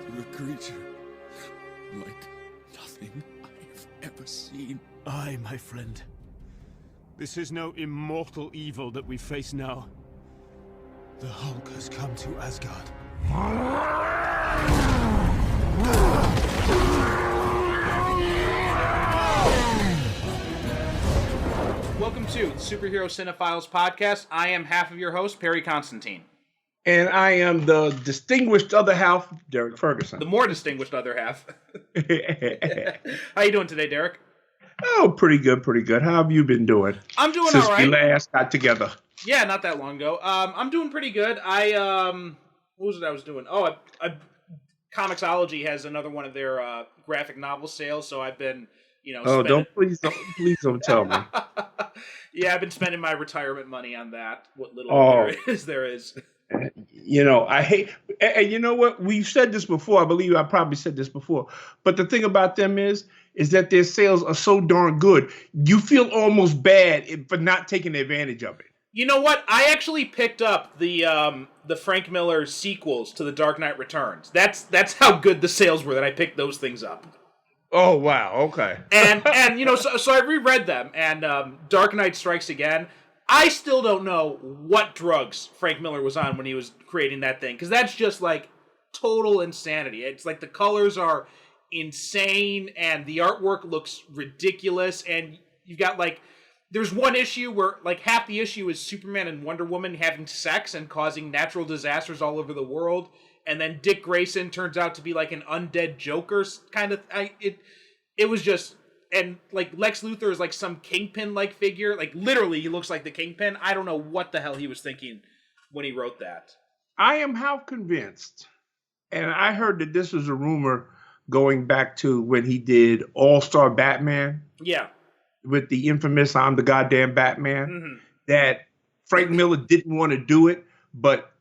to a creature like nothing I've ever seen. Aye, my friend. This is no immortal evil that we face now. The Hulk has come to Asgard. Welcome to the Superhero Cinephiles podcast. I am half of your host, Perry Constantine. And I am the distinguished other half, Derek Ferguson. The more distinguished other half. How you doing today, Derek? Oh, pretty good, pretty good. How have you been doing? I'm doing since all right. we last got together. Yeah, not that long ago. I'm doing pretty good. What was it I was doing? Oh, Comixology has another one of their graphic novel sales, so I've been, please don't tell me. Yeah, I've been spending my retirement money on that. What little there is. I hate, and you know what? We've said this before. I believe I probably said this before. But the thing about them is that their sales are so darn good. You feel almost bad for not taking advantage of it. You know what? I actually picked up the Frank Miller sequels to The Dark Knight Returns. That's how good the sales were that I picked those things up. Oh wow! Okay. And so I reread them, and Dark Knight Strikes Again. I still don't know what drugs Frank Miller was on when he was creating that thing, because that's just like total insanity. It's like the colors are insane, and the artwork looks ridiculous, and you've got like, there's one issue where like half the issue is Superman and Wonder Woman having sex and causing natural disasters all over the world, and then Dick Grayson turns out to be like an undead Joker kind of. It was just. And, like, Lex Luthor is, like, some Kingpin-like figure. Like, literally, he looks like the Kingpin. I don't know what the hell he was thinking when he wrote that. I am half convinced, and I heard that this was a rumor going back to when he did All-Star Batman. Yeah. With the infamous I'm the goddamn Batman. That Frank Miller didn't want to do it, but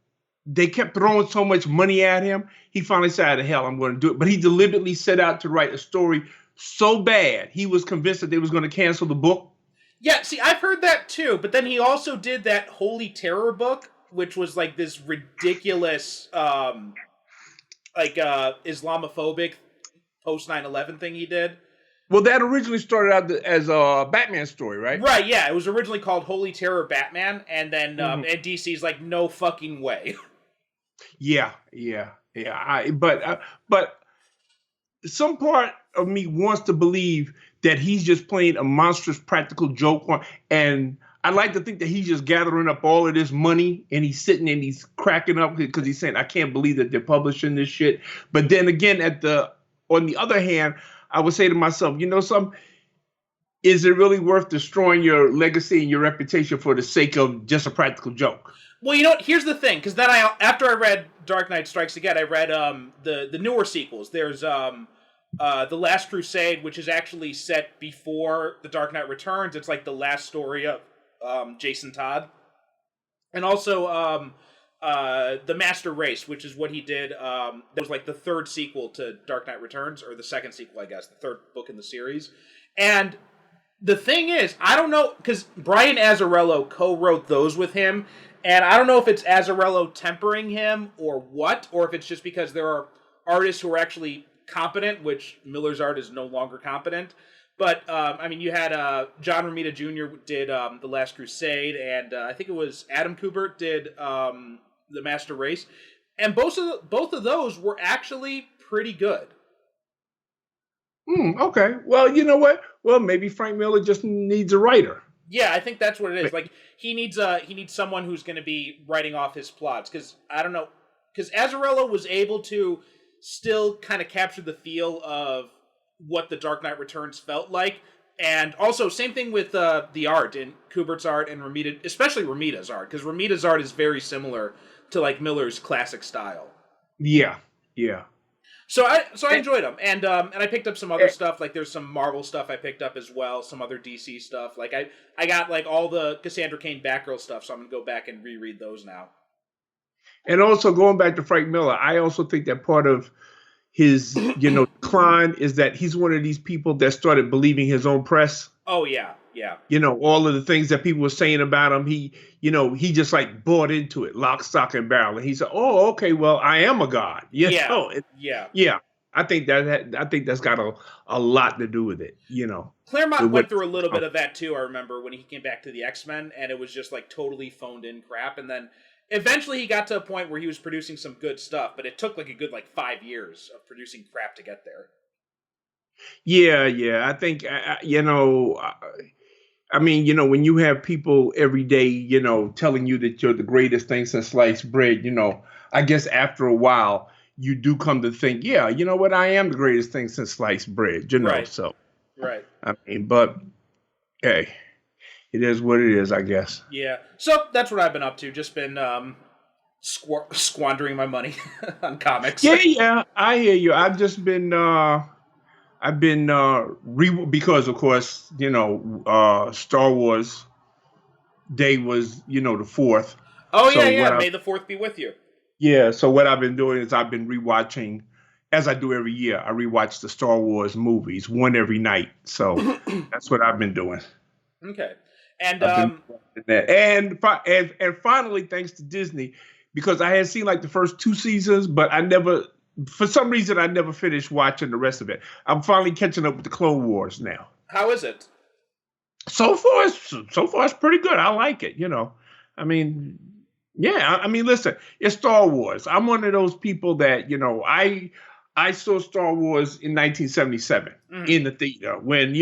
they kept throwing so much money at him. He finally said, "The hell, I'm going to do it." But he deliberately set out to write a story so bad, he was convinced that they was going to cancel the book. Yeah, see, I've heard that too, but then he also did that Holy Terror book, which was like this ridiculous, Islamophobic post 9/11 thing he did. Well, that originally started out as a Batman story, right? Right, yeah, it was originally called Holy Terror Batman, and then and DC's like, no fucking way. Yeah. But some part of me wants to believe that he's just playing a monstrous practical joke on, and I like to think that he's just gathering up all of this money and he's sitting and he's cracking up because he's saying, "I can't believe that they're publishing this shit." But then again, on the other hand, I would say to myself, is it really worth destroying your legacy and your reputation for the sake of just a practical joke? Well, you know what? Here's the thing, because then after I read Dark Knight Strikes Again, I read the newer sequels. There's The Last Crusade, which is actually set before The Dark Knight Returns. It's like the last story of Jason Todd. And also The Master Race, which is what he did. That was like the third sequel to Dark Knight Returns, or the second sequel, I guess, the third book in the series. And the thing is, I don't know, because Brian Azzarello co-wrote those with him, and I don't know if it's Azzarello tempering him or what, or if it's just because there are artists who are actually competent, which Miller's art is no longer competent. But, you had John Romita Jr. did The Last Crusade, and I think it was Adam Kubert did The Master Race. And both of those were actually pretty good. Okay. Well, you know what? Well, maybe Frank Miller just needs a writer. Yeah, I think that's what it is. Like, he needs someone who's going to be writing off his plots. Because, I don't know, because Azzarello was able to still kind of capture the feel of what The Dark Knight Returns felt like. And also, same thing with the art, and Kubert's art and Romita, especially Romita's art, because Romita's art is very similar to, like, Miller's classic style. Yeah. So I enjoyed them, and I picked up some other stuff. Like, there's some Marvel stuff I picked up as well, some other DC stuff. Like, I got like all the Cassandra Cain Batgirl stuff, so I'm gonna go back and reread those now. And also going back to Frank Miller, I also think that part of his decline is that he's one of these people that started believing his own press. Oh yeah. Yeah. You know, all of the things that people were saying about him, he just like bought into it, lock, stock, and barrel. And he said, "Oh, okay, well, I am a god." Yeah. Yeah. Yeah. I think that's got a lot to do with it. You know, with Claremont what. went through a little bit of that too. I remember when he came back to the X-Men, and it was just like totally phoned in crap. And then eventually he got to a point where he was producing some good stuff, but it took like a good 5 years of producing crap to get there. Yeah. I think I mean, when you have people every day, telling you that you're the greatest thing since sliced bread, I guess after a while, you do come to think, yeah, you know what, I am the greatest thing since sliced bread, Right. So, Right. I mean, but hey, it is what it is, I guess. Yeah. So that's what I've been up to. Just been squandering my money on comics. Yeah, I hear you. I've been because of course, Star Wars Day was, the 4th. Oh So yeah. May the 4th be with you. Yeah, so what I've been doing is I've been rewatching, as I do every year. I rewatch the Star Wars movies, one every night. So that's what I've been doing. Okay, and and finally, thanks to Disney, because I had seen like the first 2 seasons, but for some reason, I never finished watching the rest of it. I'm finally catching up with the Clone Wars now. How is it? So far, it's pretty good. I like it. I mean. Yeah, I mean, listen, it's Star Wars. I'm one of those people that, I saw Star Wars in 1977 in the theater when,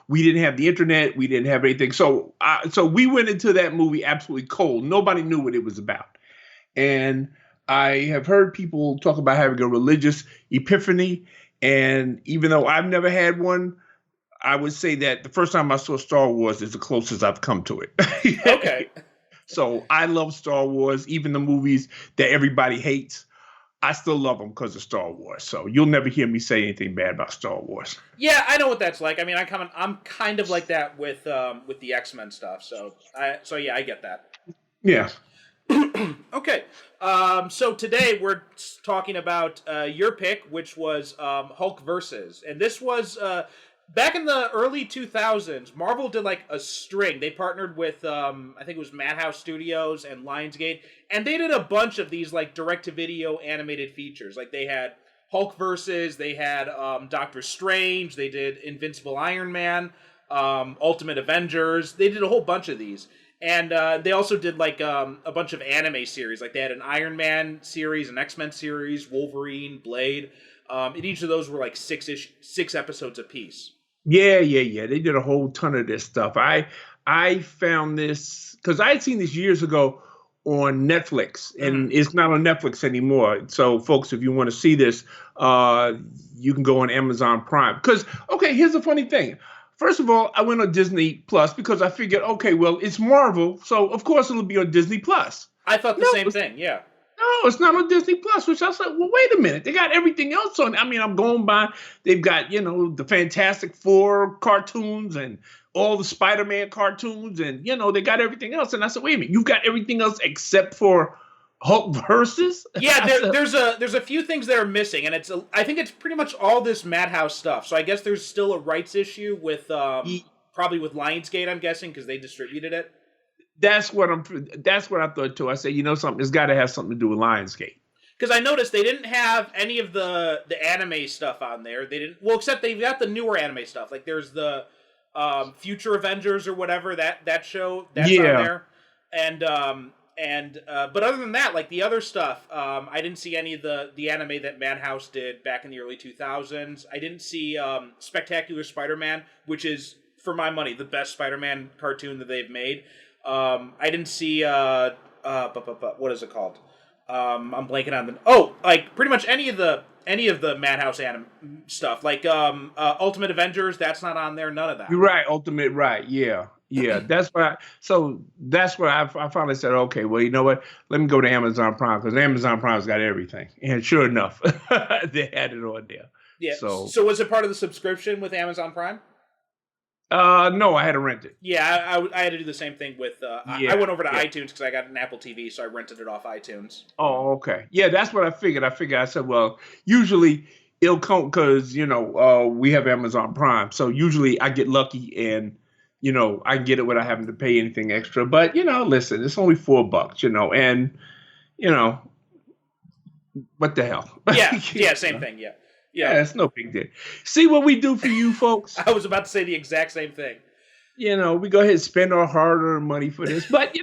we didn't have the internet, we didn't have anything. So we went into that movie absolutely cold. Nobody knew what it was about. And I have heard people talk about having a religious epiphany. And even though I've never had one, I would say that the first time I saw Star Wars is the closest I've come to it. Okay. So I love Star Wars, even the movies that everybody hates. I still love them because of Star Wars. So you'll never hear me say anything bad about Star Wars. Yeah, I know what that's like. I mean, I'm kind of like that with the X-Men stuff. So yeah, I get that. Yeah. Okay. So today we're talking about your pick, which was Hulk versus, and this was back in the early 2000s, Marvel did like a string. They partnered with, I think it was Madhouse Studios and Lionsgate, and they did a bunch of these like direct-to-video animated features. Like they had Hulk versus, they had Doctor Strange, they did Invincible Iron Man, Ultimate Avengers. They did a whole bunch of these. And they also did like a bunch of anime series. Like they had an Iron Man series, an X-Men series, Wolverine, Blade. And each of those were like 6 episodes apiece. Yeah. They did a whole ton of this stuff. I found this because I had seen this years ago on Netflix, and it's not on Netflix anymore. So, folks, if you want to see this, you can go on Amazon Prime. Because, okay, here's the funny thing. First of all, I went on Disney Plus because I figured, okay, well, it's Marvel, so of course it'll be on Disney Plus. I thought the same thing, yeah. No, it's not on Disney Plus, which I was like, well, wait a minute. They got everything else on. I mean, I'm going by, they've got, the Fantastic Four cartoons and all the Spider-Man cartoons, and, they got everything else. And I said, wait a minute, you've got everything else except for Hulk versus? Yeah, there's a few things that are missing, and I think it's pretty much all this Madhouse stuff. So I guess there's still a rights issue with probably with Lionsgate, I'm guessing, because they distributed it. That's what I thought too. I said, something, it's got to have something to do with Lionsgate. Because I noticed they didn't have any of the anime stuff on there. They didn't. Well, except they've got the newer anime stuff. Like there's the Future Avengers or whatever that show that's on there. And but other than that, like the other stuff, I didn't see any of the anime that Madhouse did back in the early 2000s. I didn't see Spectacular Spider-Man, which is, for my money, the best Spider-Man cartoon that they've made. I didn't see what is it called? I'm blanking on like pretty much any of the Madhouse anime stuff. Like Ultimate Avengers, that's not on there. None of that. You're right, Ultimate, right? Yeah. That's why. So that's where I finally said, okay, well, you know what? Let me go to Amazon Prime because Amazon Prime's got everything, and sure enough, they had it on there. Yeah. So was it part of the subscription with Amazon Prime? No, I had to rent it. Yeah, I had to do the same thing with. I went over to iTunes because I got an Apple TV, so I rented it off iTunes. Oh, okay. Yeah, that's what I figured. I said, well, usually it'll come because we have Amazon Prime, so usually I get lucky and I can get it without having to pay anything extra. But listen, it's only $4, and you know, what the hell? Yeah, same thing. Yeah, Yeah, it's no big deal. See what we do for you folks? I was about to say the exact same thing. We go ahead and spend our hard-earned money for this. But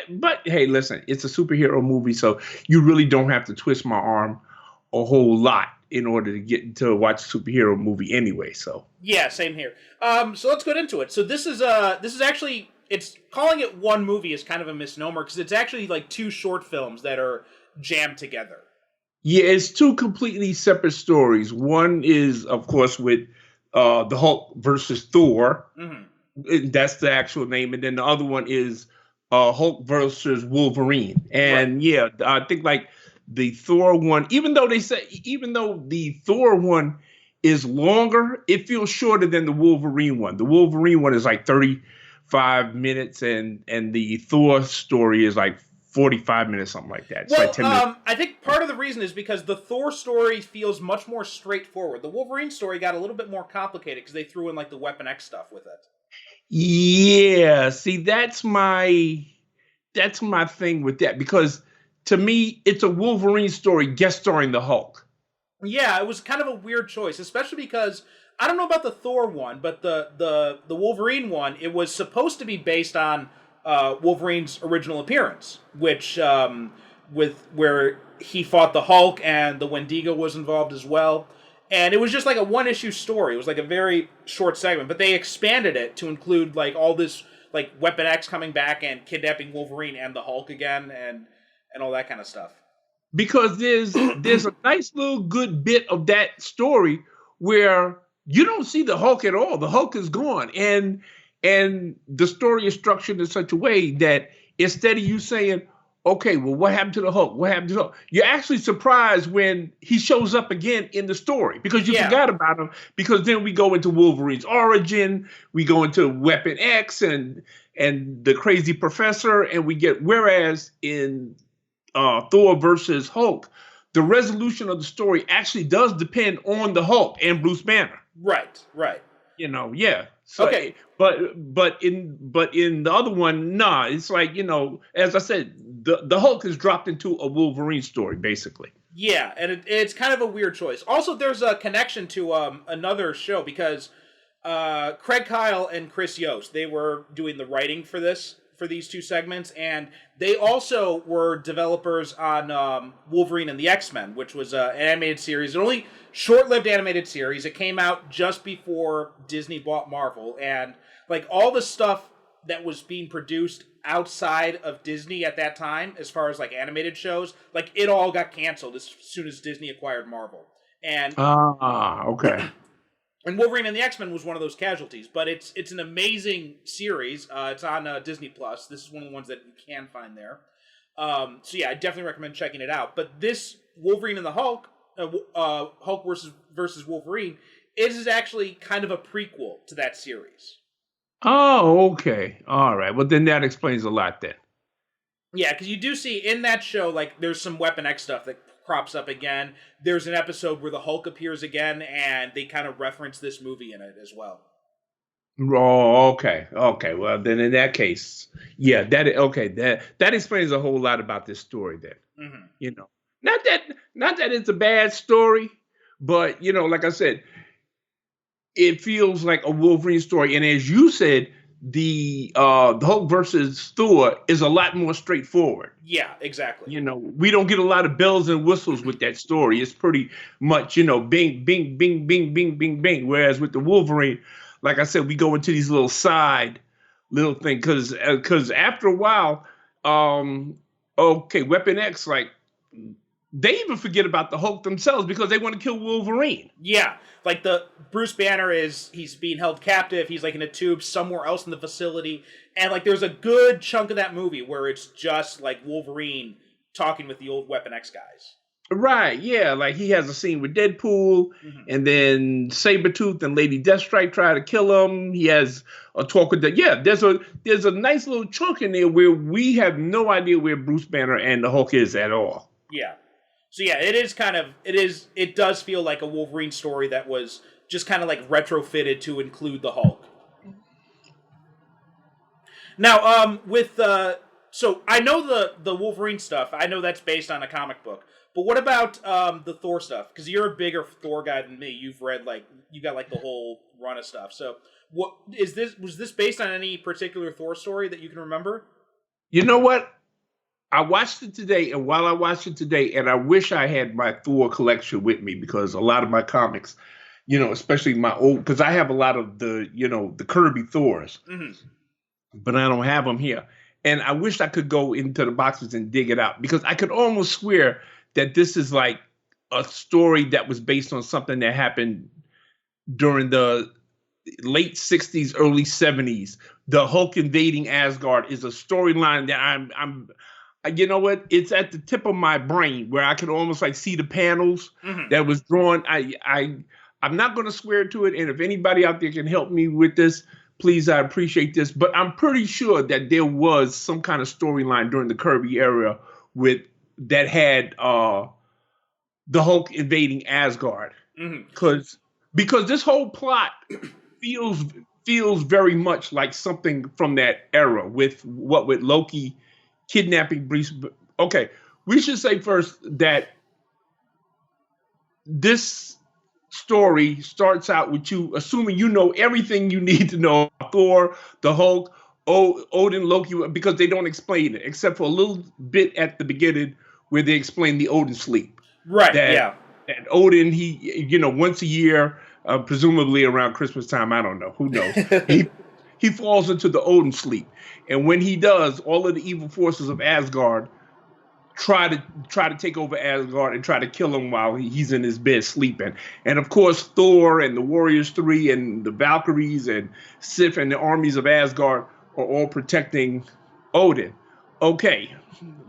but hey, listen, it's a superhero movie, so you really don't have to twist my arm a whole lot in order to get to watch a superhero movie anyway. So yeah, same here. So let's get into it. So this is actually, it's calling it one movie is kind of a misnomer because it's actually like two short films that are jammed together. yeah, it's two completely separate stories. One is, of course, with the Hulk versus Thor. Mm-hmm. That's the actual name, and then the other one is Hulk versus Wolverine. And Right. yeah, I think like the Thor one, even though the Thor one is longer, it feels shorter than the Wolverine one. The Wolverine one is like 35 minutes, and the Thor story is like 45 minutes, something like that. It's Well, like 10 minutes. I think part of the reason is because the Thor story feels much more straightforward. The Wolverine story got a little bit more complicated because they threw in like the Weapon X stuff with it. Yeah, see, that's my thing with that because to me, it's a Wolverine story guest starring the Hulk. Yeah, it was kind of a weird choice, especially because I don't know about the Thor one, but the Wolverine one, it was supposed to be based on Wolverine's original appearance, which with where he fought the Hulk and the Wendigo was involved as well. And it was just like a one-issue story. It was like a very short segment, but they expanded it to include like all this, like Weapon X coming back and kidnapping Wolverine and the Hulk again, and all that kind of stuff. Because there's a nice little good bit of that story where you don't see the Hulk at all. The Hulk is gone, and the story is structured in such a way that instead of you saying, okay, well, what happened to the Hulk? What happened to the Hulk? You're actually surprised when he shows up again in the story because you Yeah. forgot about him. Because then we go into Wolverine's origin, we go into Weapon X and the crazy professor, and we get, whereas in Thor versus Hulk, the resolution of the story actually does depend on the Hulk and Bruce Banner. Right. Yeah. So, Okay. but in the other one, nah. It's like, as I said, the Hulk is dropped into a Wolverine story basically. Yeah, and it's kind of a weird choice. Also, there's a connection to another show because Craig Kyle and Chris Yost, they were doing the writing for these two segments, and they also were developers on Wolverine and the X-Men, which was an animated series, an only short-lived animated series. It came out just before Disney bought Marvel, and like all the stuff that was being produced outside of Disney at that time, as far as like animated shows, like it all got canceled as soon as Disney acquired Marvel. And Okay. and Wolverine and the X-Men was one of those casualties, but it's an amazing series. It's on Disney Plus. This is one of the ones that you can find there. So yeah, I definitely recommend checking it out. But this Wolverine and the Hulk, Hulk versus Wolverine, it is actually kind of a prequel to that series. Oh, okay. All right. Well, then that explains a lot then. Yeah, because you do see in that show, like, there's some Weapon X stuff that crops up again. There's an episode where the Hulk appears again, and they kind of reference this movie in it as well. Oh, okay. Okay. Well, then in that case, yeah, that explains a whole lot about this story then. Mm-hmm. Not that it's a bad story, but like I said, it feels like a Wolverine story. And as you said, the Hulk versus Thor is a lot more straightforward. Yeah, exactly. We don't get a lot of bells and whistles with that story. It's pretty much, bing, bing, bing, bing, bing, bing, bing. Whereas with the Wolverine, like I said, we go into these little thing because after a while, okay, Weapon X, like they even forget about the Hulk themselves because they want to kill Wolverine. Yeah, like the Bruce Banner he's being held captive. He's like in a tube somewhere else in the facility, and like there's a good chunk of that movie where it's just like Wolverine talking with the old Weapon X guys. Right, yeah, like he has a scene with Deadpool, and then Sabretooth and Lady Deathstrike try to kill him. He has a talk with there's a nice little chunk in there where we have no idea where Bruce Banner and the Hulk is at all. Yeah. So yeah, it does feel like a Wolverine story that was just kind of like retrofitted to include the Hulk. Now, so I know the Wolverine stuff. I know that's based on a comic book. But what about the Thor stuff? Because you're a bigger Thor guy than me. You've read you got like the whole run of stuff. So what is this? Was this based on any particular Thor story that you can remember? You know what? I watched it today, and while I watched it today, and I wish I had my Thor collection with me because a lot of my comics, especially my old, because I have a lot of the Kirby Thors, but I don't have them here. And I wish I could go into the boxes and dig it out because I could almost swear that this is like a story that was based on something that happened during the late 60s, early 70s. The Hulk invading Asgard is a storyline that I'm you know what? It's at the tip of my brain where I can almost like see the panels that was drawn. I'm not going to swear to it. And if anybody out there can help me with this, please, I appreciate this. But I'm pretty sure that there was some kind of storyline during the Kirby era that had the Hulk invading Asgard. Because this whole plot feels very much like something from that era with Loki kidnapping Bruce. Okay, we should say first that this story starts out with you assuming you know everything you need to know about Thor, the Hulk, Odin, Loki, because they don't explain it except for a little bit at the beginning where they explain the Odin sleep. Right. That Odin, he once a year, presumably around Christmas time, I don't know, who knows, he falls into the Odin sleep, and when he does, all of the evil forces of Asgard try to take over Asgard and try to kill him while he's in his bed sleeping. And of course, Thor and the Warriors 3 and the Valkyries and Sif and the armies of Asgard are all protecting Odin. Okay,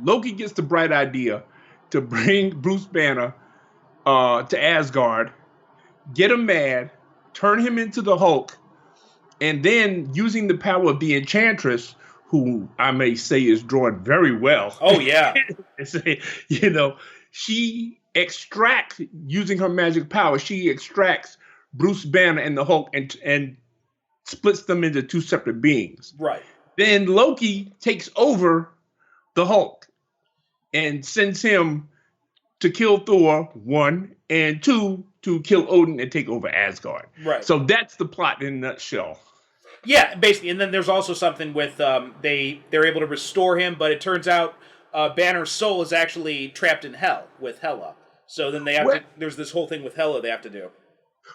Loki gets the bright idea to bring Bruce Banner to Asgard, get him mad, turn him into the Hulk, and then using the power of the Enchantress, who I may say is drawn very well. Oh, yeah. She extracts, using her magic power, she extracts Bruce Banner and the Hulk and splits them into two separate beings. Right. Then Loki takes over the Hulk and sends him to kill Thor, 1, and 2, to kill Odin and take over Asgard. Right. So that's the plot in a nutshell. Yeah, basically, and then there's also something with they're able to restore him, but it turns out Banner's soul is actually trapped in hell with Hela. So then they have there's this whole thing with Hela they have to do.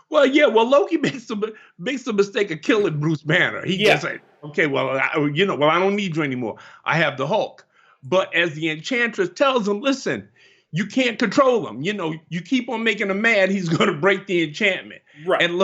Well, yeah, Loki makes the mistake of killing Bruce Banner. He just like, okay, I don't need you anymore. I have the Hulk. But as the Enchantress tells him, listen, you can't control him. You keep on making him mad, he's going to break the enchantment. Right. And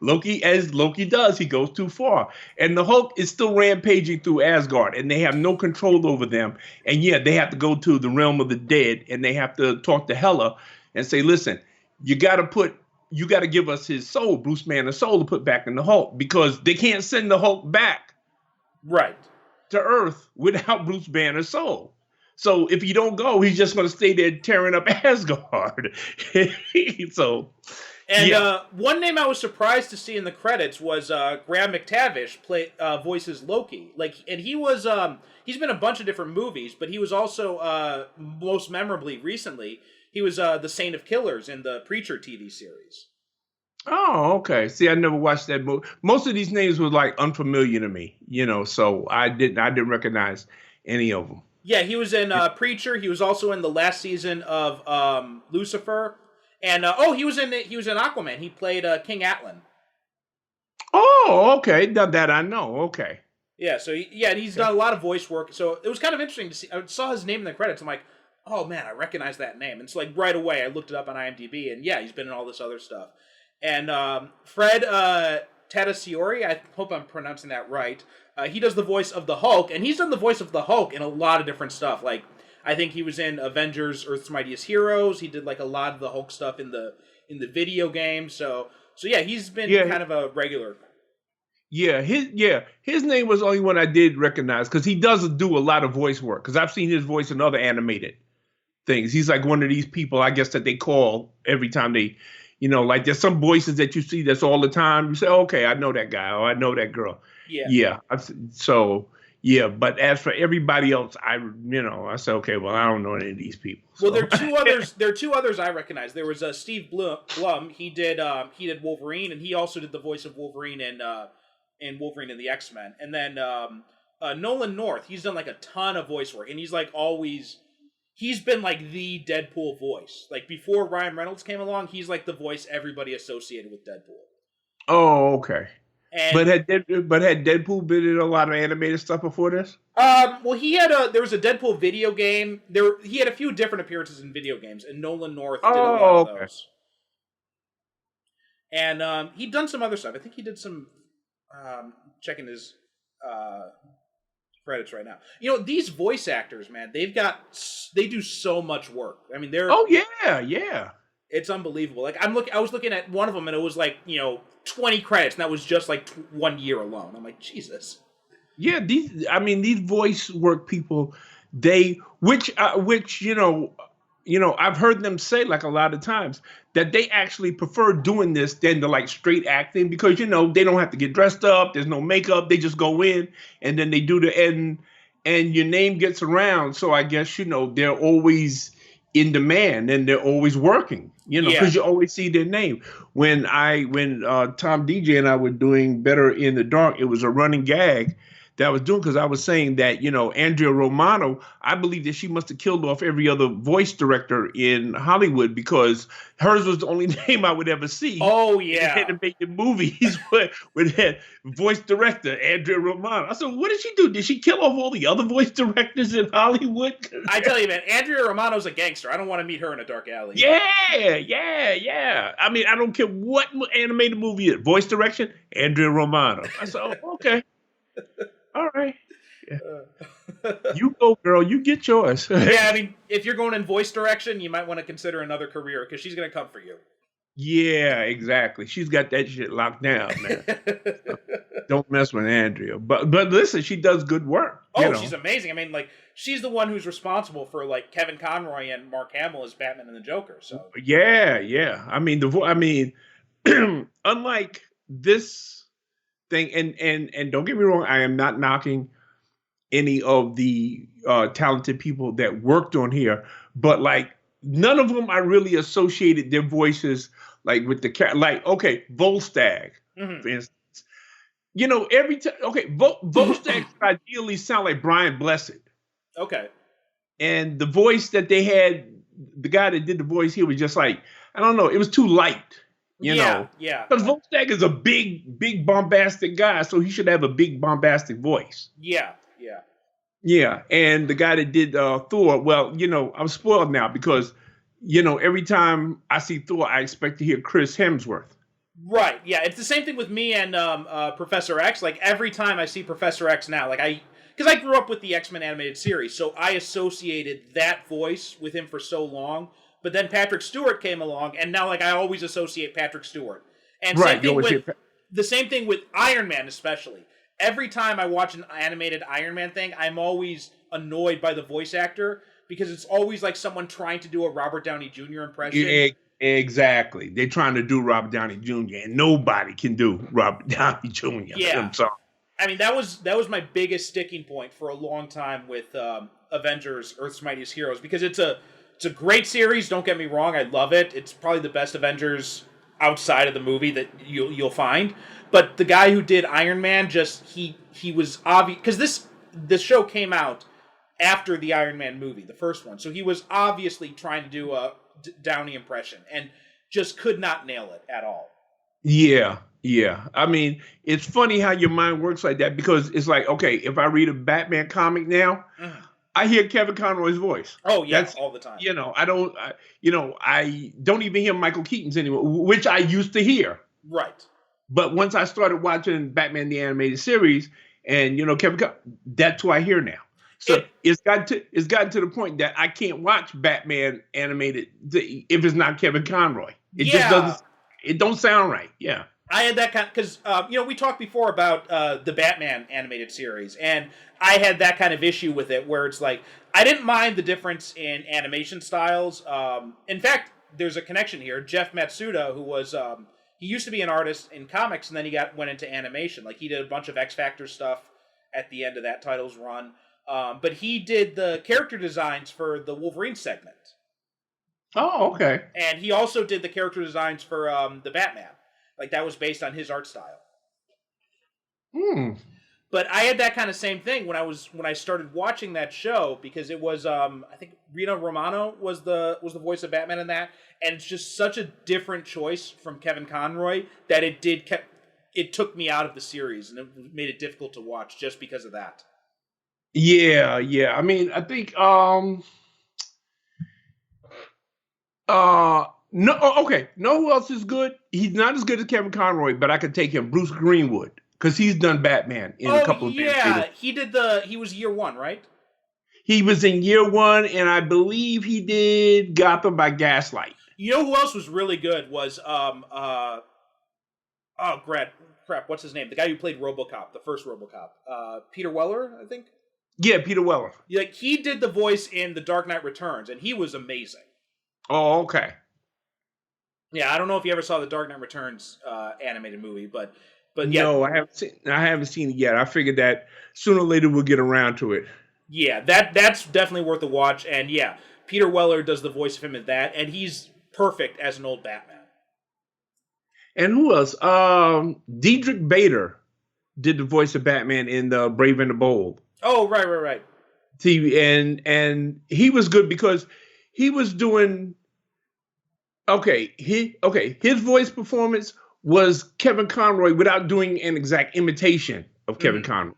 Loki, as Loki does, he goes too far. And the Hulk is still rampaging through Asgard, and they have no control over them. And yeah, they have to go to the realm of the dead, and they have to talk to Hela and say, listen, you got to give us his soul, Bruce Banner's soul, to put back in the Hulk, because they can't send the Hulk back to Earth without Bruce Banner's soul. So if he don't go, he's just going to stay there tearing up Asgard. One name I was surprised to see in the credits was Graham McTavish voices Loki. And he was he's been in a bunch of different movies, but he was also most memorably recently he was the Saint of Killers in the Preacher TV series. Oh, okay. See, I never watched that movie. Most of these names were like unfamiliar to me, so I didn't recognize any of them. Yeah, he was in Preacher. He was also in the last season of Lucifer, and he was in Aquaman. He played King Atlan. Oh, okay. That I know. Okay. Yeah. So he's done a lot of voice work. So it was kind of interesting to see. I saw his name in the credits. I'm like, oh man, I recognize that name. And it's like right away I looked it up on IMDb, and yeah, he's been in all this other stuff. And Fred Tatasciore, I hope I'm pronouncing that right. He does the voice of the Hulk, and he's done the voice of the Hulk in a lot of different stuff. Like, I think he was in Avengers: Earth's Mightiest Heroes. He did like a lot of the Hulk stuff in the video game. So yeah, he's been kind of a regular. Yeah, his name was the only one I did recognize because he does do a lot of voice work. Because I've seen his voice in other animated things. He's like one of these people, I guess, that they call every time they, like there's some voices that you see that's all the time. You say, okay, I know that guy or I know that girl. Yeah. Yeah. So yeah, but as for everybody else, I said, okay, well, I don't know any of these people. Well, So. there are two others I recognize. There was Steve Blum. He did Wolverine, and he also did the voice of Wolverine in Wolverine and the X-Men. And then Nolan North. He's done like a ton of voice work, and he's like always. He's been like the Deadpool voice. Like before Ryan Reynolds came along, he's like the voice everybody associated with Deadpool. Oh, okay. And Had Deadpool been in a lot of animated stuff before this? well, there was a Deadpool video game. He had a few different appearances in video games, and Nolan North did a lot of those. And he'd done some other stuff. I think he did some. Checking his credits right now. You know, these voice actors, man, they do so much work. I mean, they're. Oh yeah. It's unbelievable. Like I was looking at one of them, and it was like 20 credits, and that was just like 1 year alone. I'm like, Jesus. Yeah, these voice work people, which I've heard them say like a lot of times that they actually prefer doing this than the like straight acting because they don't have to get dressed up. There's no makeup. They just go in and then they do the end, and your name gets around. So I guess they're always in demand and they're always working. Because you always see their name. When Tom DJ and I were doing Better in the Dark, it was a running gag that I was doing because I was saying that, Andrea Romano, I believe that she must have killed off every other voice director in Hollywood because hers was the only name I would ever see. Oh, yeah. They had to make the movies with that voice director, Andrea Romano. I said, what did she do? Did she kill off all the other voice directors in Hollywood? I tell you, man, Andrea Romano's a gangster. I don't want to meet her in a dark alley. Yeah. I mean, I don't care what animated movie it is. Voice direction, Andrea Romano. I said, oh, okay. All right. Yeah. You go, girl. You get yours. Yeah, I mean, if you're going in voice direction, you might want to consider another career because she's going to come for you. Yeah, exactly. She's got that shit locked down, man. Don't mess with Andrea. But listen, she does good work. Oh, she's amazing. I mean, like, she's the one who's responsible for like Kevin Conroy and Mark Hamill as Batman and the Joker. So yeah. I mean, unlike this thing, and don't get me wrong, I am not knocking any of the talented people that worked on here, but like none of them I really associated their voices like with the okay, Volstagg, for instance. Every time Volstagg ideally sound like Brian Blessed. Okay. And the voice that they had, the guy that did the voice here was just like, I don't know, it was too light. You know, because Volstagg is a big bombastic guy, so he should have a big bombastic voice. Yeah. And the guy that did Thor, well, I'm spoiled now because, every time I see Thor, I expect to hear Chris Hemsworth. Right. Yeah. It's the same thing with me and Professor X. Like every time I see Professor X now, like because I grew up with the X-Men animated series, so I associated that voice with him for so long. But then Patrick Stewart came along, and now like I always associate Patrick Stewart. And the same thing with Iron Man, especially. Every time I watch an animated Iron Man thing, I'm always annoyed by the voice actor because it's always like someone trying to do a Robert Downey Jr. impression. Exactly. They're trying to do Robert Downey Jr. and nobody can do Robert Downey Jr. Yeah. I'm sorry. I mean, that was my biggest sticking point for a long time with Avengers: Earth's Mightiest Heroes because it's a great series. Don't get me wrong, I love it. It's probably the best Avengers outside of the movie that you'll find. But the guy who did Iron Man, he was obvious because this show came out after the Iron Man movie, the first one. So he was obviously trying to do a Downey impression and just could not nail it at all. Yeah. I mean, it's funny how your mind works like that because it's like, okay, if I read a Batman comic now, I hear Kevin Conroy's voice. Oh, yeah, that's all the time. I don't even hear Michael Keaton's anymore, which I used to hear. Right. But once I started watching Batman the Animated Series and, Kevin, that's who I hear now. So it's gotten to the point that I can't watch Batman animated if it's not Kevin Conroy. It just doesn't, it don't sound right. Yeah. I had that kind of, because, we talked before about the Batman animated series, and I had that kind of issue with it where it's like, I didn't mind the difference in animation styles. In fact, there's a connection here. Jeff Matsuda, who was he used to be an artist in comics, and then he went into animation. Like, he did a bunch of X Factor stuff at the end of that title's run. But he did the character designs for the Wolverine segment. Oh, okay. And he also did the character designs for the Batman. Like, that was based on his art style. Hmm. But I had that kind of same thing when I started watching that show, because it was I think Rita Romano was the voice of Batman in that, and it's just such a different choice from Kevin Conroy that it took me out of the series, and it made it difficult to watch just because of that. Yeah. I mean, I think no, okay. Know who else is good? He's not as good as Kevin Conroy, but I could take him. Bruce Greenwood, because he's done Batman in a couple of he was year one, right? He was in year one, and I believe he did Gotham by Gaslight. You know who else was really good was crap, what's his name? The guy who played RoboCop, the first RoboCop. Peter Weller, I think. Yeah, Peter Weller. Like, he did the voice in The Dark Knight Returns, and he was amazing. Oh, okay. Yeah, I don't know if you ever saw the Dark Knight Returns animated movie, but yeah. No, I haven't seen it yet. I figured that sooner or later we'll get around to it. Yeah, that's definitely worth a watch. And yeah, Peter Weller does the voice of him in that, and he's perfect as an old Batman. And who else? Diedrich Bader did the voice of Batman in The Brave and the Bold. Oh, right. TV, and he was good because he was doing his voice performance was Kevin Conroy without doing an exact imitation of Kevin Conroy.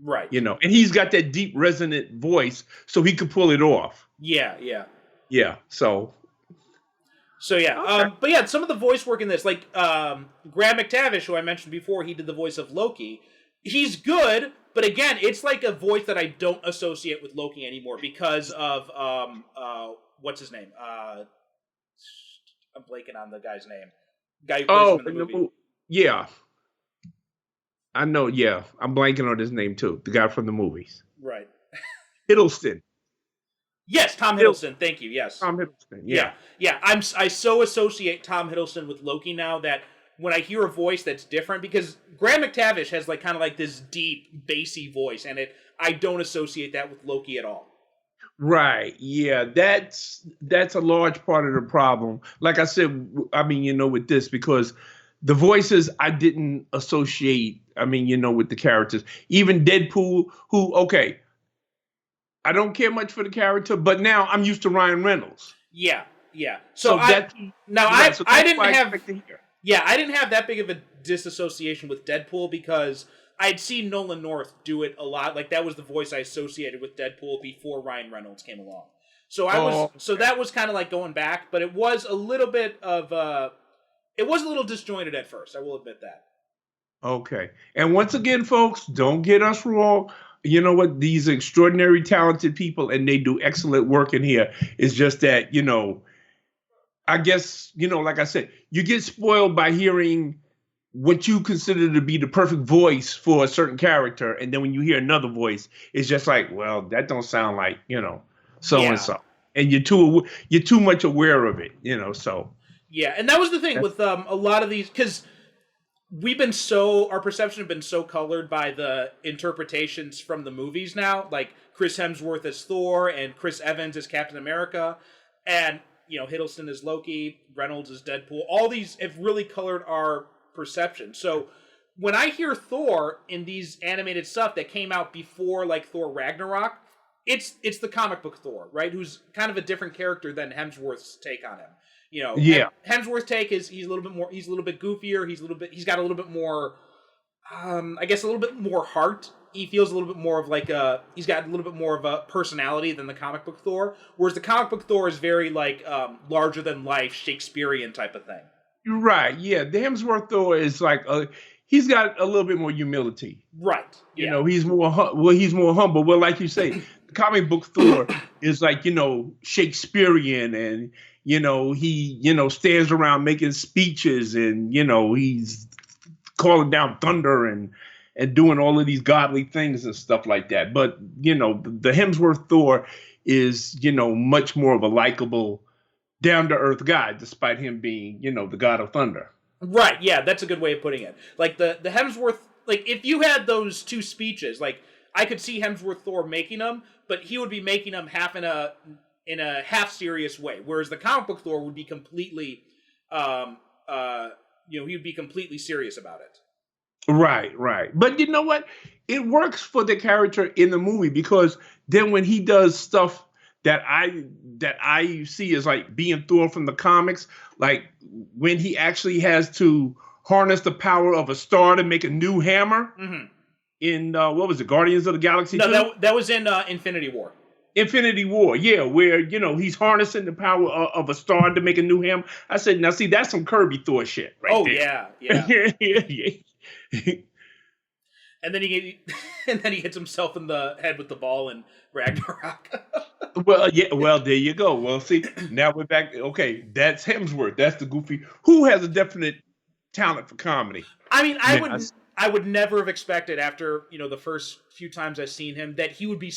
Right. You know, and he's got that deep resonant voice, so he could pull it off. Yeah. So yeah. Okay. But yeah, some of the voice work in this, like Graham McTavish, who I mentioned before, he did the voice of Loki. He's good, but again, it's like a voice that I don't associate with Loki anymore because of what's his name? I'm blanking on the guy's name. Guy who plays him in the movie. Yeah. I know, yeah. I'm blanking on his name too. The guy from the movies. Right. Hiddleston. Yes, Tom Hiddleston. Thank you. Yes. Tom Hiddleston. Yeah. I so associate Tom Hiddleston with Loki now that when I hear a voice that's different, because Graham McTavish has like kind of like this deep, bassy voice, and I don't associate that with Loki at all. Right. Yeah. That's a large part of the problem. Like I said, I mean, you know, with this, because the voices I didn't associate, I mean, you know, with the characters. Even Deadpool, who, okay, I don't care much for the character, but now I'm used to Ryan Reynolds. Yeah. So I didn't have that big of a disassociation with Deadpool because I'd seen Nolan North do it a lot. Like, that was the voice I associated with Deadpool before Ryan Reynolds came along. So so that was kind of like going back, but it was a little bit of it was a little disjointed at first. I will admit that. Okay. And once again, folks, don't get us wrong. You know what? These extraordinary talented people, and they do excellent work in here. It's just that, you know, I guess, you know, like I said, you get spoiled by hearing what you consider to be the perfect voice for a certain character, and then when you hear another voice, it's just like, well, that don't sound like, you know, so and so, and you're too much aware of it, you know. So yeah, and that was the thing with a lot of these, because our perception have been so colored by the interpretations from the movies now, like Chris Hemsworth as Thor and Chris Evans as Captain America, and you know, Hiddleston as Loki, Reynolds as Deadpool. All these have really colored our perception. So when I hear Thor in these animated stuff that came out before like Thor Ragnarok, it's the comic book Thor, right? Who's kind of a different character than Hemsworth's take on him. You know, Hemsworth's take is he's a little bit goofier, he's got a little bit more I guess a little bit more heart. He feels a little bit more of like he's got a little bit more of a personality than the comic book Thor, whereas the comic book Thor is very like larger than life Shakespearean type of thing. You're right. Yeah, the Hemsworth Thor is like he's got a little bit more humility. Right. You know, he's more humble. Well, like you say, the comic book Thor is like, you know, Shakespearean, and you know, he, you know, stands around making speeches, and you know, he's calling down thunder and doing all of these godly things and stuff like that. But, you know, the Hemsworth Thor is, you know, much more of a likable, down-to-earth guy, despite him being, you know, the god of thunder. Right, yeah, that's a good way of putting it. Like, the Hemsworth, like, if you had those two speeches, like, I could see Hemsworth Thor making them, but he would be making them half in a half serious way, whereas the comic book Thor would be completely, he would be completely serious about it. Right, right. But you know what? It works for the character in the movie because then when he does stuff that I see as like being Thor from the comics, like when he actually has to harness the power of a star to make a new hammer in what was it, Guardians of the Galaxy? No, 2? that was in Infinity War. Infinity War, yeah, where he's harnessing the power of a star to make a new hammer. I said, now see, that's some Kirby Thor shit, right there. Yeah. Yeah. And then he hits himself in the head with the ball in Ragnarok. Well, yeah. Well, there you go. Well, see, now we're back. Okay, that's Hemsworth. That's the goofy. Who has a definite talent for comedy? I mean, I would never have expected after the first few times I've seen him that he would be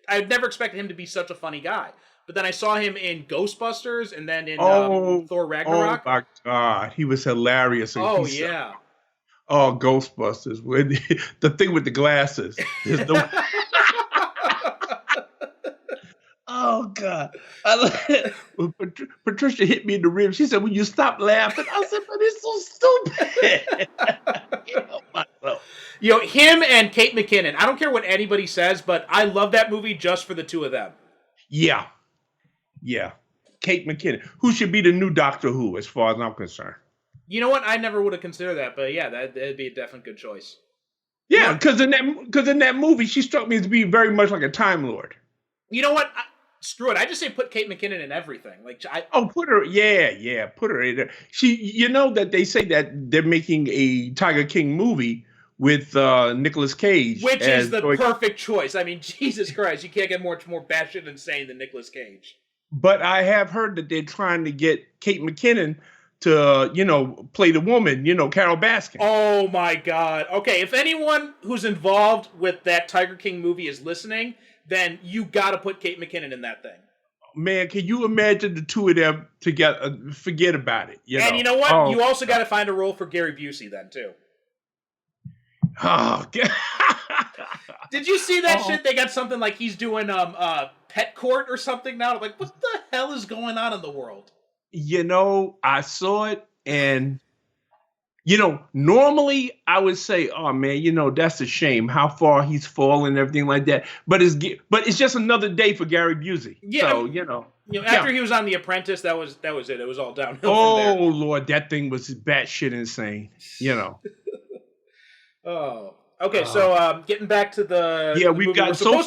I'd never expected him to be such a funny guy. But then I saw him in Ghostbusters and then in Thor Ragnarok. Oh my God, he was hilarious. Oh yeah. Oh, Ghostbusters, with the thing with the glasses. Oh God! When Patricia hit me in the ribs, she said, "When you stop laughing," I said, "But it's so stupid." Him and Kate McKinnon. I don't care what anybody says, but I love that movie just for the two of them. Yeah. Kate McKinnon, who should be the new Doctor Who, as far as I'm concerned. You know what? I never would have considered that, but yeah, that'd be a definite good choice. Yeah, because in that movie, she struck me as being very much like a Time Lord. You know what? Screw it. I just say put Kate McKinnon in everything. Put her. Yeah, put her in there. That they say that they're making a Tiger King movie with Nicolas Cage, which is the perfect choice. I mean, Jesus Christ, you can't get much more batshit insane than Nicolas Cage. But I have heard that they're trying to get Kate McKinnon to, play the woman, Carol Baskin. Oh my God. Okay, if anyone who's involved with that Tiger King movie is listening, then you gotta put Kate McKinnon in that thing. Man, can you imagine the two of them together? Forget about it. And you know what? You also gotta find a role for Gary Busey then, too. Oh, God. Did you see that shit? They got something like he's doing Pet Court or something now. Like, what the hell is going on in the world? I saw it, and normally I would say, oh man, that's a shame how far he's fallen and everything like that. But it's just another day for Gary Busey. Yeah. So after he was on The Apprentice, that was it. It was all downhill. Oh from there. Lord, that thing was batshit insane. Oh. Okay, so getting back to the we got so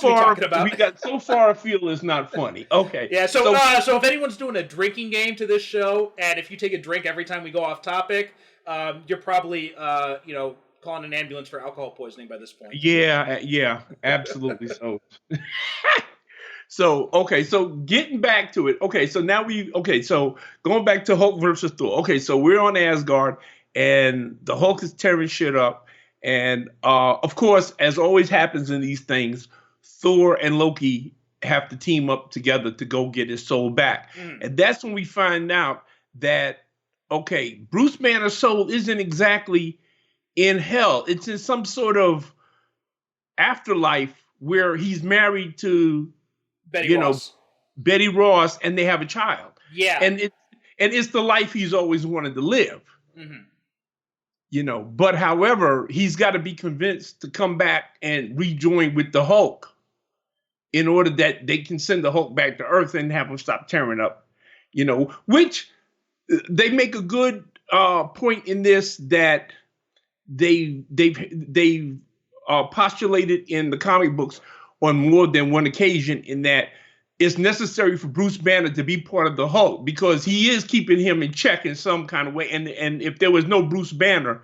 far afield is not funny. Okay. Yeah, so if anyone's doing a drinking game to this show, and if you take a drink every time we go off topic, you're probably calling an ambulance for alcohol poisoning by this point. Yeah, absolutely. So getting back to it. Okay, so now so going back to Hulk versus Thor. Okay, so we're on Asgard, and the Hulk is tearing shit up. And of course, as always happens in these things, Thor and Loki have to team up together to go get his soul back. And that's when we find out that, Bruce Banner's soul isn't exactly in hell. It's in some sort of afterlife where he's married to Betty Ross, and they have a child. Yeah. And it's the life he's always wanted to live. Mm-hmm. But however, he's got to be convinced to come back and rejoin with the Hulk in order that they can send the Hulk back to Earth and have him stop tearing up, which they make a good point in this that they've postulated in the comic books on more than one occasion, in that it's necessary for Bruce Banner to be part of the Hulk because he is keeping him in check in some kind of way. And if there was no Bruce Banner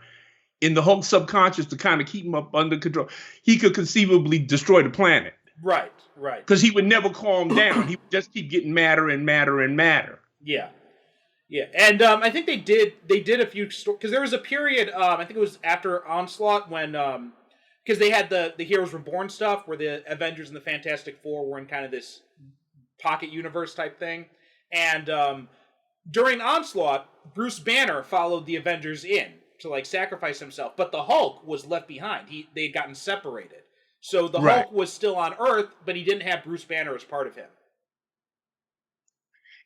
in the Hulk subconscious to kind of keep him up under control, he could conceivably destroy the planet. Right. Because he would never calm down. He would just keep getting madder and madder and madder. Yeah. And I think they did a few stories, because there was a period, I think it was after Onslaught, when because they had the Heroes Reborn stuff where the Avengers and the Fantastic Four were in kind of this pocket universe type thing. And during Onslaught, Bruce Banner followed the Avengers in to like sacrifice himself, but the Hulk was left behind. They'd gotten separated. So the Right. Hulk was still on Earth, but he didn't have Bruce Banner as part of him.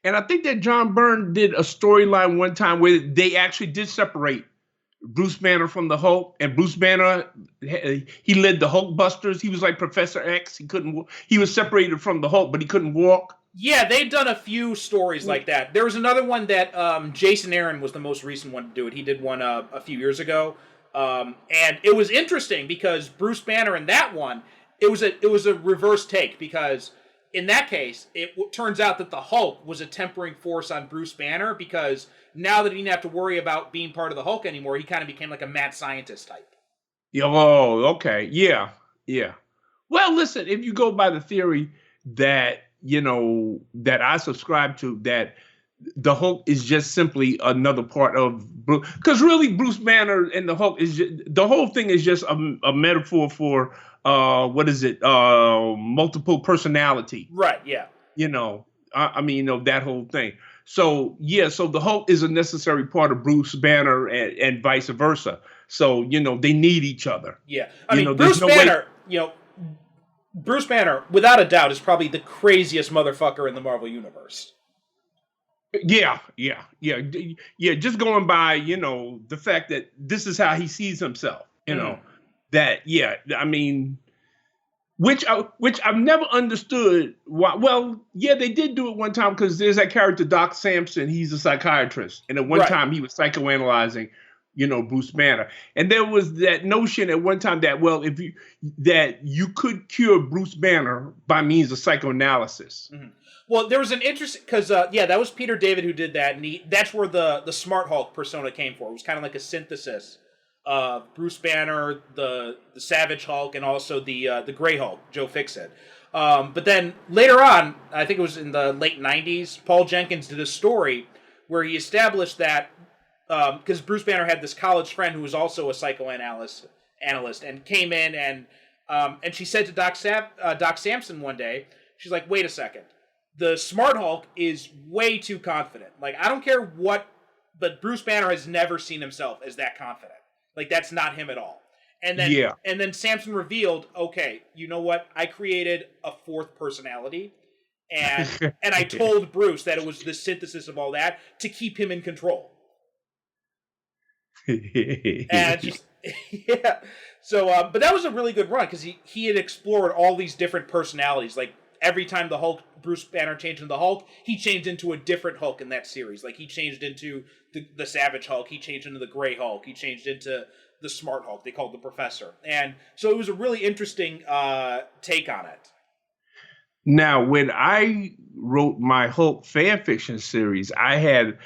And I think that John Byrne did a storyline one time where they actually did separate Bruce Banner from the Hulk, and Bruce Banner, he led the Hulk Busters. He was like Professor X. He was separated from the Hulk, but he couldn't walk. Yeah, they've done a few stories like that. There was another one that Jason Aaron was the most recent one to do it. He did one a few years ago, and it was interesting because Bruce Banner in that one, it was a reverse take, because in that case, it turns out that the Hulk was a tempering force on Bruce Banner, because now that he didn't have to worry about being part of the Hulk anymore, he kind of became like a mad scientist type. Yeah, oh, okay. Yeah, yeah. Well, listen, if you go by the theory that, that I subscribe to, that the Hulk is just simply another part of Bruce, because really Bruce Banner and the Hulk the whole thing is just a metaphor for what is it? Multiple personality. Right, yeah. That whole thing. So yeah, so the Hulk is a necessary part of Bruce Banner and vice versa. So, they need each other. Yeah. I mean, Bruce Banner, Bruce Banner, without a doubt, is probably the craziest motherfucker in the Marvel Universe. Yeah. Just going by, the fact that this is how he sees himself, that, yeah, I mean, which I've never understood why. Well, yeah, they did do it one time, because there's that character, Doc Samson. He's a psychiatrist. And at one time he was psychoanalyzing, Bruce Banner. And there was that notion at one time that, well, that you could cure Bruce Banner by means of psychoanalysis. Mm-hmm. Well, there was an interesting, because, that was Peter David who did that, and that's where the Smart Hulk persona came from. It was kind of like a synthesis of Bruce Banner, the Savage Hulk, and also the Gray Hulk, Joe Fixit. But then later on, I think it was in the late 90s, Paul Jenkins did a story where he established that, because Bruce Banner had this college friend who was also a psychoanalyst, and came in, and she said to Doc Samson one day, she's like, wait a second. The Smart Hulk is way too confident. Like, I don't care what, but Bruce Banner has never seen himself as that confident. Like, that's not him at all. And then Samson revealed, okay, you know what? I created a fourth personality, and I told Bruce that it was the synthesis of all that to keep him in control. And just yeah. So, but that was a really good run, because he had explored all these different personalities. Like, every time Bruce Banner changed into the Hulk, he changed into a different Hulk in that series. Like, he changed into the Savage Hulk, he changed into the Gray Hulk, he changed into the Smart Hulk, they called the Professor. And so it was a really interesting take on it. Now, when I wrote my Hulk fan fiction series, I had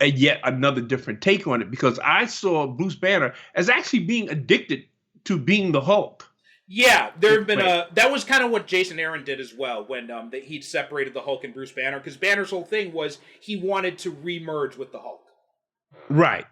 yet another different take on it, because I saw Bruce Banner as actually being addicted to being the Hulk. Yeah, there have been that was kind of what Jason Aaron did as well, when he'd separated the Hulk and Bruce Banner, because Banner's whole thing was he wanted to re-merge with the Hulk. Right.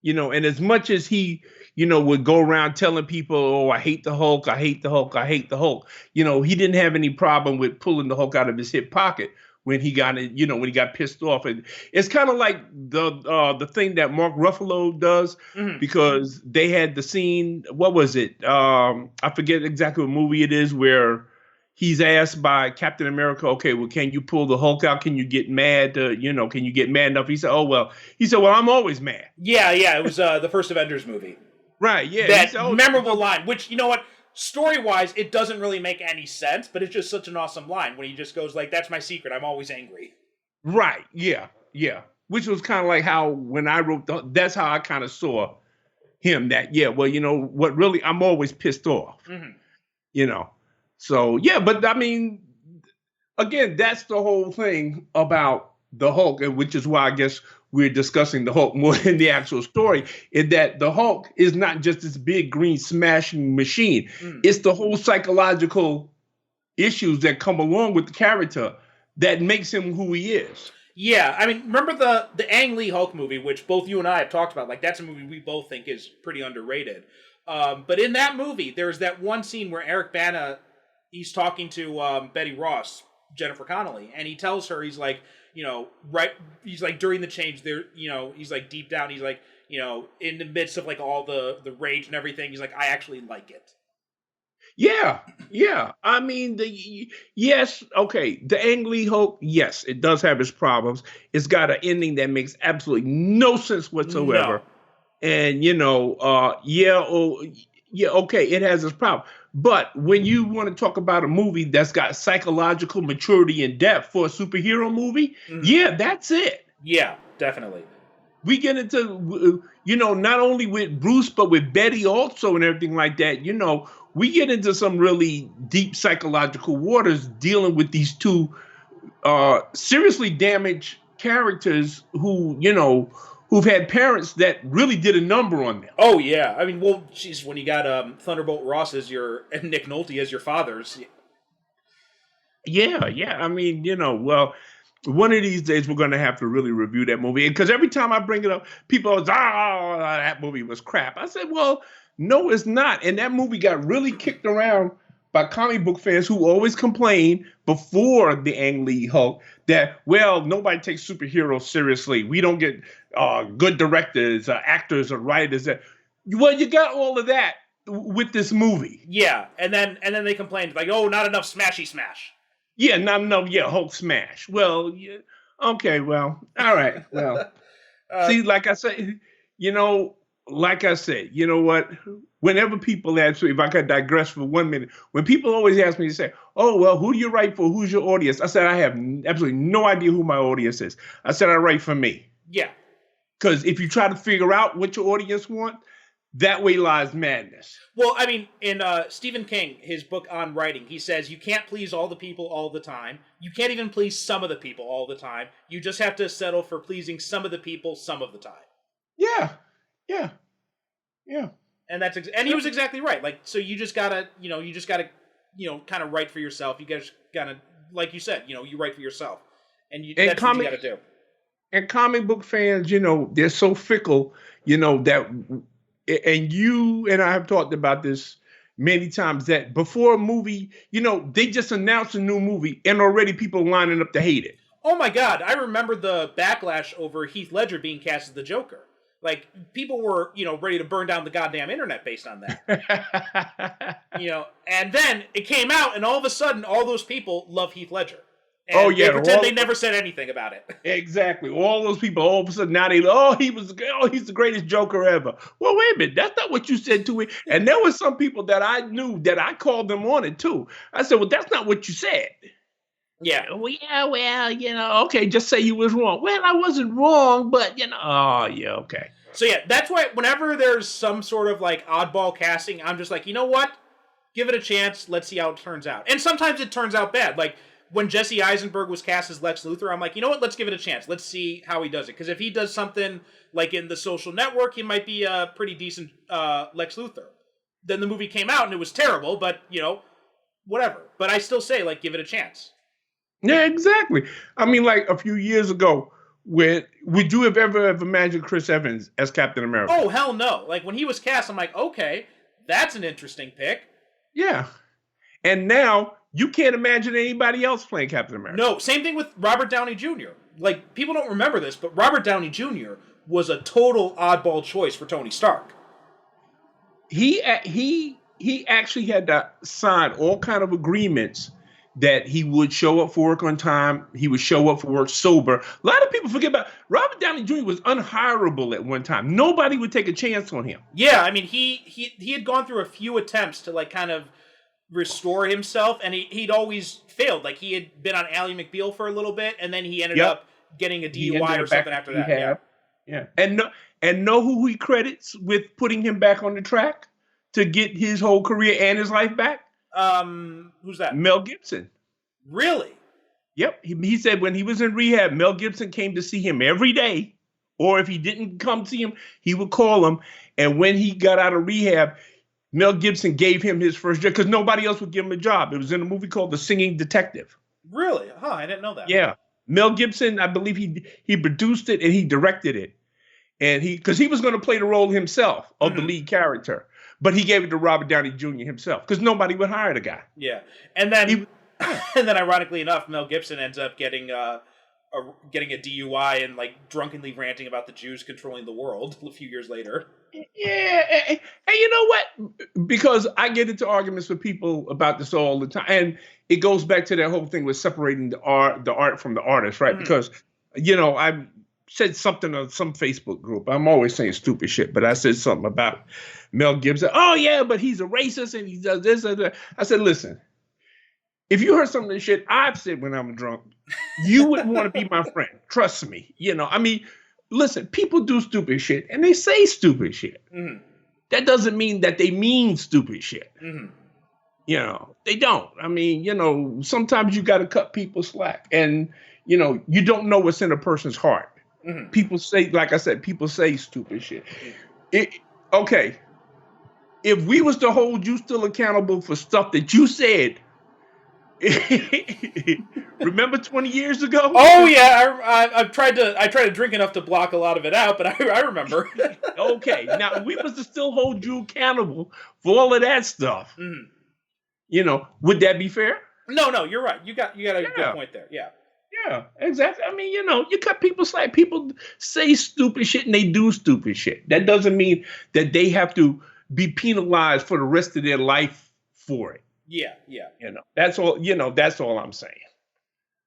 And as much as he, would go around telling people, oh, I hate the Hulk, I hate the Hulk, I hate the Hulk, he didn't have any problem with pulling the Hulk out of his hip pocket when he got it, when he got pissed off. And it's kind of like the thing that Mark Ruffalo does, because they had the scene, what was it? I forget exactly what movie it is, where he's asked by Captain America, okay, well, can you pull the Hulk out? Can you get mad? Can you get mad enough? He said, well, I'm always mad. Yeah, it was the first Avengers movie. Right, yeah. That memorable line, which, you know what? Story-wise, it doesn't really make any sense, but it's just such an awesome line when he just goes like, that's my secret, I'm always angry. Right, yeah. Which was kind of like how, when I wrote, that's how I kind of saw him, that, what really, I'm always pissed off. So, yeah, but I mean, again, that's the whole thing about the Hulk, and which is why I guess we're discussing the Hulk more than the actual story, is that the Hulk is not just this big green smashing machine. It's the whole psychological issues that come along with the character that makes him who he is. Yeah, I mean, remember the Ang Lee Hulk movie, which both you and I have talked about. Like, that's a movie we both think is pretty underrated. But in that movie, there's that one scene where Eric Bana, he's talking to Betty Ross, Jennifer Connelly, and he tells her, he's like, right. He's like during the change there, he's like deep down, he's like, in the midst of like all the rage and everything, he's like, I actually like it. Yeah, yeah. I mean, yes, okay. The Ang Lee Hulk, yes, it does have its problems. It's got an ending that makes absolutely no sense whatsoever. No. And yeah, okay, it has its problem. But when you want to talk about a movie that's got psychological maturity and depth for a superhero movie, yeah, that's it. Yeah, definitely. We get into, not only with Bruce, but with Betty also and everything like that, we get into some really deep psychological waters dealing with these two seriously damaged characters who've had parents that really did a number on them. Oh, yeah. I mean, well, geez, when you got Thunderbolt Ross as and Nick Nolte as your fathers. Yeah. I mean, well, one of these days we're going to have to really review that movie. Because every time I bring it up, people are, that movie was crap. I said, well, no, it's not. And that movie got really kicked around by comic book fans who always complained before the Ang Lee Hulk that, well, nobody takes superheroes seriously. We don't get good directors, actors, or writers. Well, you got all of that with this movie. Yeah, and then they complained like, oh, not enough smashy smash. Yeah, not enough. Yeah, Hulk smash. Well, yeah, okay, well, all right. Well, see, like I said, you know what? Whenever people ask me, if I could digress for 1 minute, when people always ask me to say, oh, well, who do you write for? Who's your audience? I said, I have absolutely no idea who my audience is. I said, I write for me. Yeah. Because if you try to figure out what your audience want, that way lies madness. Well, I mean, in Stephen King, his book on writing, he says you can't please all the people all the time. You can't even please some of the people all the time. You just have to settle for pleasing some of the people some of the time. Yeah. And and he was exactly right. Like, so you just gotta, kind of write for yourself. You guys gotta, like you said, you write for yourself, and that's what you gotta do. And comic book fans, they're so fickle, that, and you and I have talked about this many times, that before a movie, they just announce a new movie and already people lining up to hate it. Oh my God, I remember the backlash over Heath Ledger being cast as the Joker. Like, people were, ready to burn down the goddamn internet based on that. And then it came out, and all of a sudden, all those people love Heath Ledger. And they pretend they never said anything about it. Exactly. All those people, all of a sudden, now he's the greatest Joker ever. Well, wait a minute. That's not what you said to me. And there were some people that I knew that I called them on it, too. I said, well, that's not what you said. Yeah. Well, okay, just say you was wrong. Well, I wasn't wrong, but, oh, yeah, okay. So, yeah, that's why whenever there's some sort of, like, oddball casting, I'm just like, you know what? Give it a chance. Let's see how it turns out. And sometimes it turns out bad. Like, when Jesse Eisenberg was cast as Lex Luthor, I'm like, you know what? Let's give it a chance. Let's see how he does it. Because if he does something like in The Social Network, he might be a pretty decent Lex Luthor. Then the movie came out and it was terrible, but, whatever. But I still say, like, give it a chance. Yeah, exactly. I mean, like a few years ago, would you have ever imagined Chris Evans as Captain America? Oh, hell no. Like, when he was cast, I'm like, okay, that's an interesting pick. Yeah. And now, you can't imagine anybody else playing Captain America. No, same thing with Robert Downey Jr. Like, people don't remember this, but Robert Downey Jr. was a total oddball choice for Tony Stark. He actually had to sign all kind of agreements that he would show up for work on time. He would show up for work sober. A lot of people forget about Robert Downey Jr. was unhireable at one time. Nobody would take a chance on him. Yeah, I mean, he had gone through a few attempts to, like, kind of restore himself, and he'd always failed. Like, he had been on Ally McBeal for a little bit, and then he ended up getting a DUI or something after that. Yeah. And know who he credits with putting him back on the track to get his whole career and his life back? Who's that? Mel Gibson. Really? Yep. He said when he was in rehab, Mel Gibson came to see him every day, or if he didn't come see him, he would call him. And when he got out of rehab, Mel Gibson gave him his first job because nobody else would give him a job. It was in a movie called The Singing Detective. Really? Huh, I didn't know that. Yeah. Mel Gibson, I believe he produced it and he directed it. And because he was going to play the role himself of the lead character. But he gave it to Robert Downey Jr. himself because nobody would hire the guy. Yeah. And then, and then ironically enough, Mel Gibson ends up getting getting a DUI and like drunkenly ranting about the Jews controlling the world a few years later. Yeah, and you know what? Because I get into arguments with people about this all the time, and it goes back to that whole thing with separating the art from the artist, right? Because I said something on some Facebook group. I'm always saying stupid shit, but I said something about Mel Gibson. Oh yeah, but he's a racist and he does this and that. I said, listen, if you heard some of this shit I've said when I'm drunk, you wouldn't want to be my friend. Trust me. I mean, listen, people do stupid shit and they say stupid shit. That doesn't mean that they mean stupid shit. They don't. I mean, sometimes you got to cut people slack, and you don't know what's in a person's heart. People say, like I said, people say stupid shit. Okay, if we was to hold you still accountable for stuff that you said, remember 20 years ago? Oh yeah, I tried to drink enough to block a lot of it out, but I remember. Okay, now if we was to still hold you accountable for all of that stuff, would that be fair? No, you're right. You got a good point there. Yeah. Yeah, exactly. I mean, you cut people slack. People say stupid shit and they do stupid shit. That doesn't mean that they have to be penalized for the rest of their life for it. Yeah. That's all. That's all I'm saying.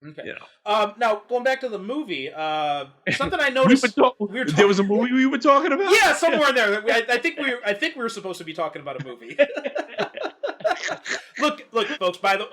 Okay. Now going back to the movie, something I noticed. There was a movie we were talking about. Yeah, somewhere in there. I think we were supposed to be talking about a movie. Look, folks. By the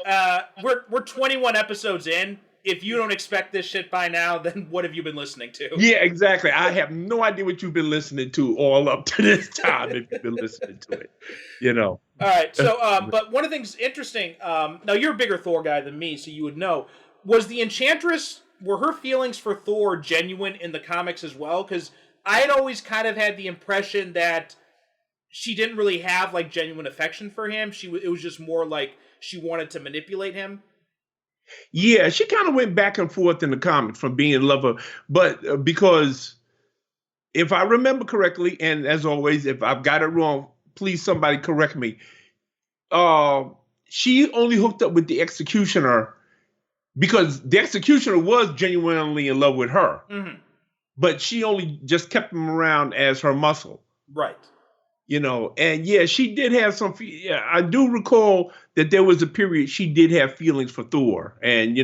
we're 21 episodes in. If you don't expect this shit by now, then what have you been listening to? Yeah, exactly. I have no idea what you've been listening to all up to this time if you've been listening to it. All right. So, but one of the things interesting, now you're a bigger Thor guy than me, so you would know, was the Enchantress, were her feelings for Thor genuine in the comics as well? Because I had always kind of had the impression that she didn't really have like genuine affection for him. It was just more like she wanted to manipulate him. Yeah, she kind of went back and forth in the comics from being in love with, but because if I remember correctly, and as always, if I've got it wrong, please somebody correct me. She only hooked up with the Executioner because the Executioner was genuinely in love with her, but she only just kept him around as her muscle. Right. And yeah, she did have some. Yeah, I do recall that there was a period she did have feelings for Thor, and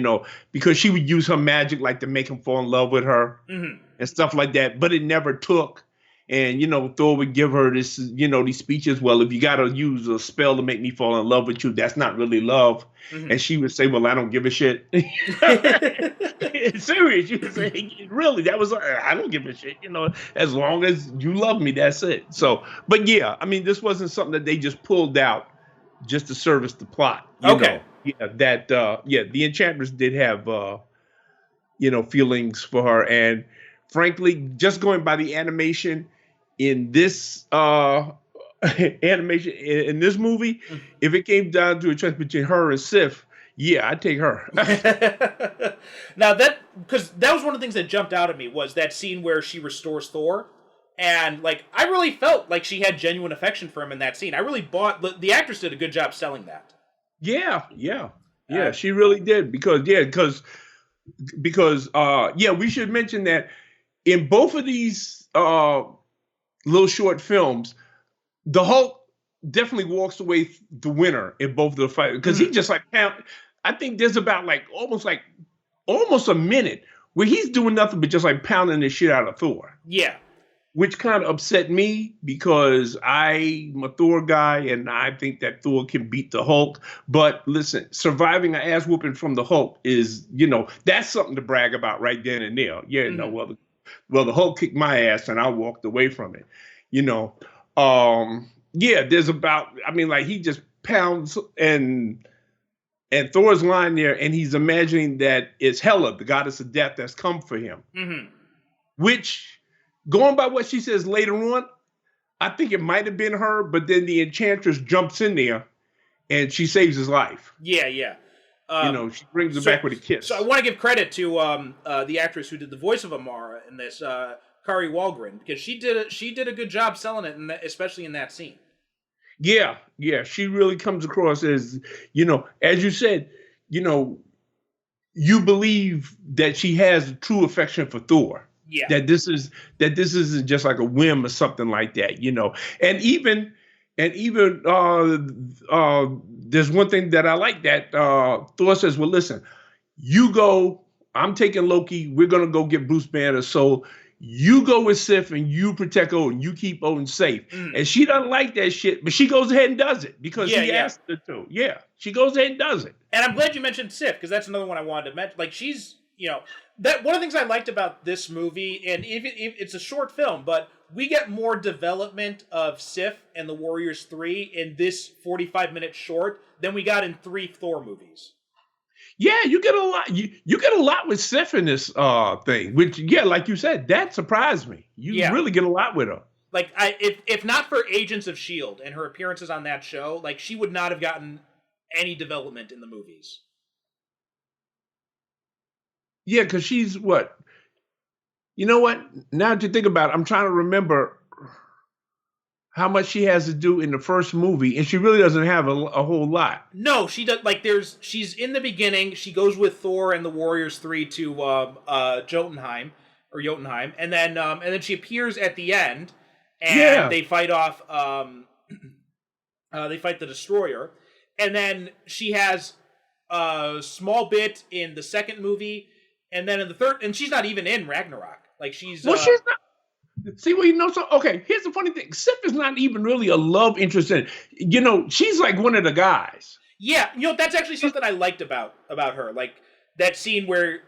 because she would use her magic like to make him fall in love with her and stuff like that. But it never took. And Thor would give her this, these speeches. Well, if you got to use a spell to make me fall in love with you, that's not really love. And she would say, "Well, I don't give a shit." Serious, she would say, "Really? That was I don't give a shit. As long as you love me, that's it." So, but yeah, I mean, this wasn't something that they just pulled out just to service the plot. Okay. The Enchantress did have, feelings for her, and frankly, just going by the animation in this in this movie, if it came down to a choice between her and Sif, yeah, I'd take her. Now because that was one of the things that jumped out at me was that scene where she restores Thor, and like I really felt like she had genuine affection for him in that scene. I really bought the actress did a good job selling that. Yeah, she really did because we should mention that in both of these little short films, the Hulk definitely walks away the winner in both of the fights because he just like I think there's about almost a minute where he's doing nothing but just like pounding the shit out of Thor. Yeah. Which kind of upset me because I'm a Thor guy and I think that Thor can beat the Hulk. But listen, surviving an ass whooping from the Hulk is, that's something to brag about right then and there. Yeah, well, the Hulk kicked my ass and I walked away from it. There's he just pounds and Thor's lying there and he's imagining that it's Hela, the goddess of death, that's come for him. Which, going by what she says later on, I think it might have been her, but then the Enchantress jumps in there and she saves his life. Yeah. She brings him back with a kiss. So I want to give credit to the actress who did the voice of Amara in this, Kari Walgren, because she did a good job selling it, especially in that scene. Yeah, she really comes across as, as you said, you believe that she has a true affection for Thor. Yeah. That this isn't just like a whim or something like that, you know. And even there's one thing that I like that Thor says, well, listen, you go, I'm taking Loki, we're gonna go get Bruce Banner. So you go with Sif and you protect Odin, you keep Odin safe. And she doesn't like that shit, but she goes ahead and does it because he asked her to. Yeah, she goes ahead and does it. And I'm glad you mentioned Sif, because that's another one I wanted to mention. Like, she's, that one of the things I liked about this movie, and even if it's a short film, but we get more development of Sif and the Warriors 3 in this 45-minute short than we got in 3 Thor movies. Yeah, you get a lot. You get a lot with Sif in this thing, which, yeah, like you said, that surprised me. You really get a lot with her. Like, if not for Agents of S.H.I.E.L.D. and her appearances on that show, like, she would not have gotten any development in the movies. Yeah, because she's what? You know what? Now that you think about it, I'm trying to remember how much she has to do in the first movie, and she really doesn't have a whole lot. No, she does. Like, she's in the beginning. She goes with Thor and the Warriors 3 to Jotunheim, and then she appears at the end, and they fight off. They fight the Destroyer, and then she has a small bit in the second movie, and then in the third, and she's not even in Ragnarok. Like, she's she's not. See, well, so okay, here's the funny thing. Sif is not even really a love interest in it. She's like one of the guys. Yeah, that's actually something I liked about her. Like, that scene where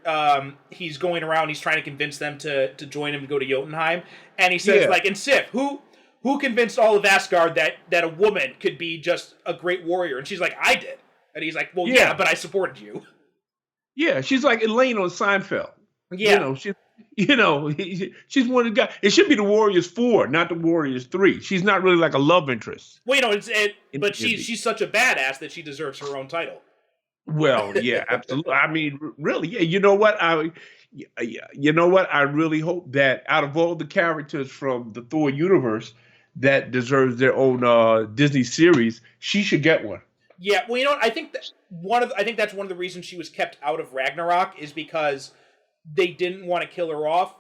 he's going around, he's trying to convince them to join him and go to Jotunheim, and he says, like, and Sif, who convinced all of Asgard that a woman could be just a great warrior? And she's like, I did. And he's like, well, yeah, but I supported you. Yeah, she's like Elaine on Seinfeld. Yeah. She's one of the guys. It should be the Warriors 4, not the Warriors 3. She's not really like a love interest. Well, but she's such a badass that she deserves her own title. Well, yeah, absolutely. I mean, really, yeah. You know what? I really hope that out of all the characters from the Thor universe that deserves their own Disney series, she should get one. Yeah, well, I think that's one of the reasons she was kept out of Ragnarok is because they didn't want to kill her off,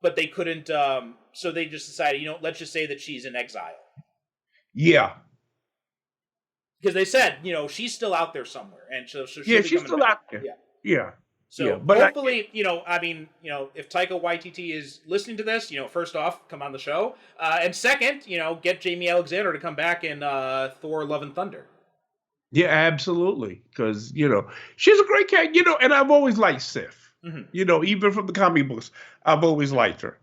but they couldn't. So they just decided, let's just say that she's in exile. Yeah, because they said, she's still out there somewhere, and so she's still out there. Yeah. So but hopefully, if Taika Waititi is listening to this, first off, come on the show, and second, get Jamie Alexander to come back in Thor: Love and Thunder. Yeah, absolutely, because she's a great cat. And I've always liked Sif. Mm-hmm. Even from the comic books, I've always liked her.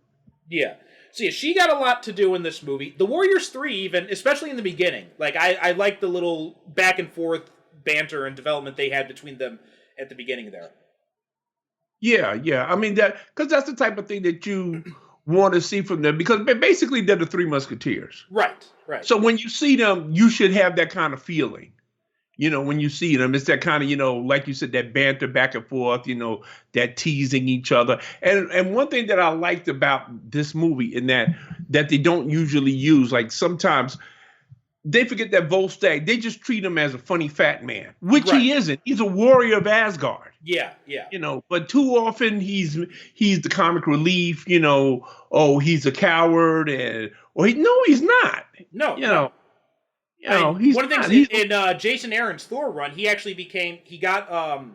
Yeah. So yeah, she got a lot to do in this movie. The Warriors 3, even, especially in the beginning, like I like the little back and forth banter and development they had between them at the beginning there. Yeah. I mean because that's the type of thing that you want to see from them, because basically they're the Three Musketeers. Right. So when you see them, you should have that kind of feeling. When you see them, it's that kind of, like you said, that banter back and forth, that teasing each other. And one thing that I liked about this movie in that they don't usually use, like sometimes they forget that Volstagg, they just treat him as a funny fat man, which he isn't. He's a warrior of Asgard. Yeah. But too often he's the comic relief, he's a coward, he's not. No. He's one of the things in Jason Aaron's Thor run, he actually he had a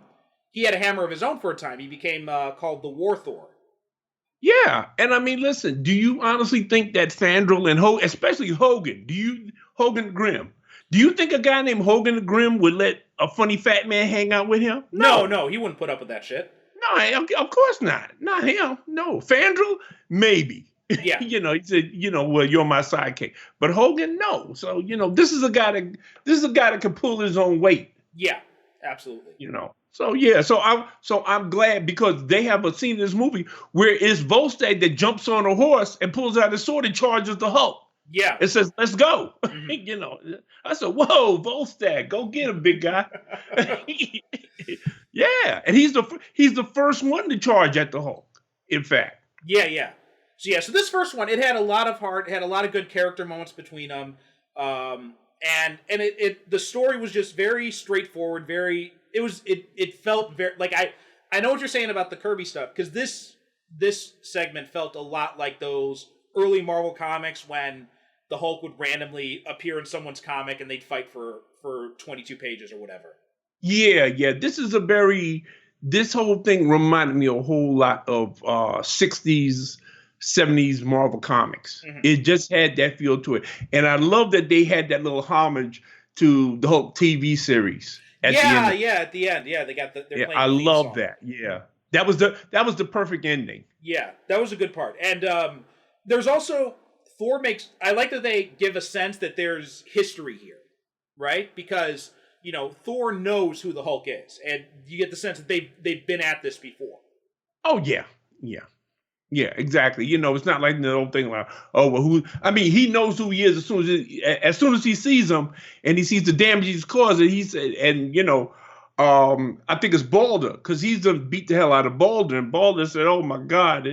hammer of his own for a time. He became called the War Thor. Yeah, and I mean, listen, do you honestly think that Fandral and Hogan, especially Hogan, Hogan Grimm, do you think a guy named Hogan the Grim would let a funny fat man hang out with him? No, he wouldn't put up with that shit. No, of course not. Not him. No, Fandral, maybe. Yeah. He said, well, you're my sidekick. But Hogan, no. So, this is a guy that can pull his own weight. Yeah, absolutely. So yeah, so I'm glad, because they have a scene in this movie where it's Volstagg that jumps on a horse and pulls out his sword and charges the Hulk. Yeah. It says, let's go. Mm-hmm. I said, whoa, Volstagg, go get him, big guy. Yeah. And he's the first one to charge at the Hulk, in fact. Yeah. So this first one, it had a lot of heart, it had a lot of good character moments between them, and the story was just very straightforward. It felt very like I I know what you're saying about the Kirby stuff, because this segment felt a lot like those early Marvel comics when the Hulk would randomly appear in someone's comic and they'd fight for 22 pages or whatever. Yeah. This whole thing reminded me a whole lot of 60s, 70s Marvel comics. Mm-hmm. It just had that feel to it. And I love that they had that little homage to the Hulk TV series. At the end. Yeah, they got they're playing I the theme love song. that. Yeah. That was the perfect ending. Yeah, that was a good part. And there's also I like that they give a sense that there's history here, right? Because, Thor knows who the Hulk is, and you get the sense that they've been at this before. Oh yeah. Yeah, exactly. It's not like the old thing like, oh, well, he knows who he is as soon as he sees him and he sees the damage he's causing. He said, and I think it's Balder, because he's done beat the hell out of Balder, and Balder said, "Oh my God,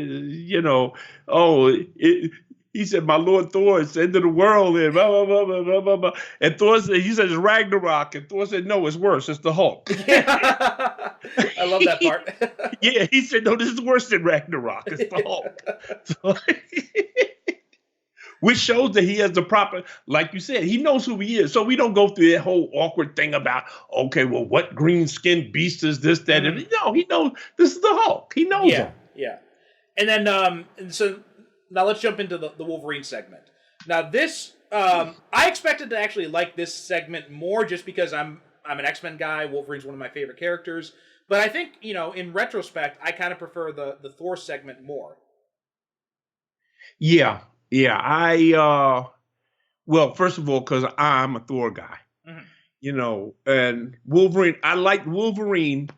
he said, my Lord Thor, it's the end of the world," and blah blah blah blah blah blah blah. And Thor said, he said, "It's Ragnarok," and Thor said, "No, it's worse. It's the Hulk." Yeah. I love that part. Yeah, he said, "No, this is worse than Ragnarok. It's the Hulk." Which shows that he has the proper, like you said, he knows who he is. So we don't go through that whole awkward thing about, okay, well, what green-skinned beast is this, that? Mm-hmm. No, he knows this is the Hulk. He knows him. Yeah. And then, so now let's jump into the Wolverine segment. Now this, I expected to actually like this segment more just because I'm an X-Men guy. Wolverine's one of my favorite characters. But I think, in retrospect, I kind of prefer the Thor segment more. Yeah. Well, first of all, because I'm a Thor guy, and Wolverine, I like Wolverine.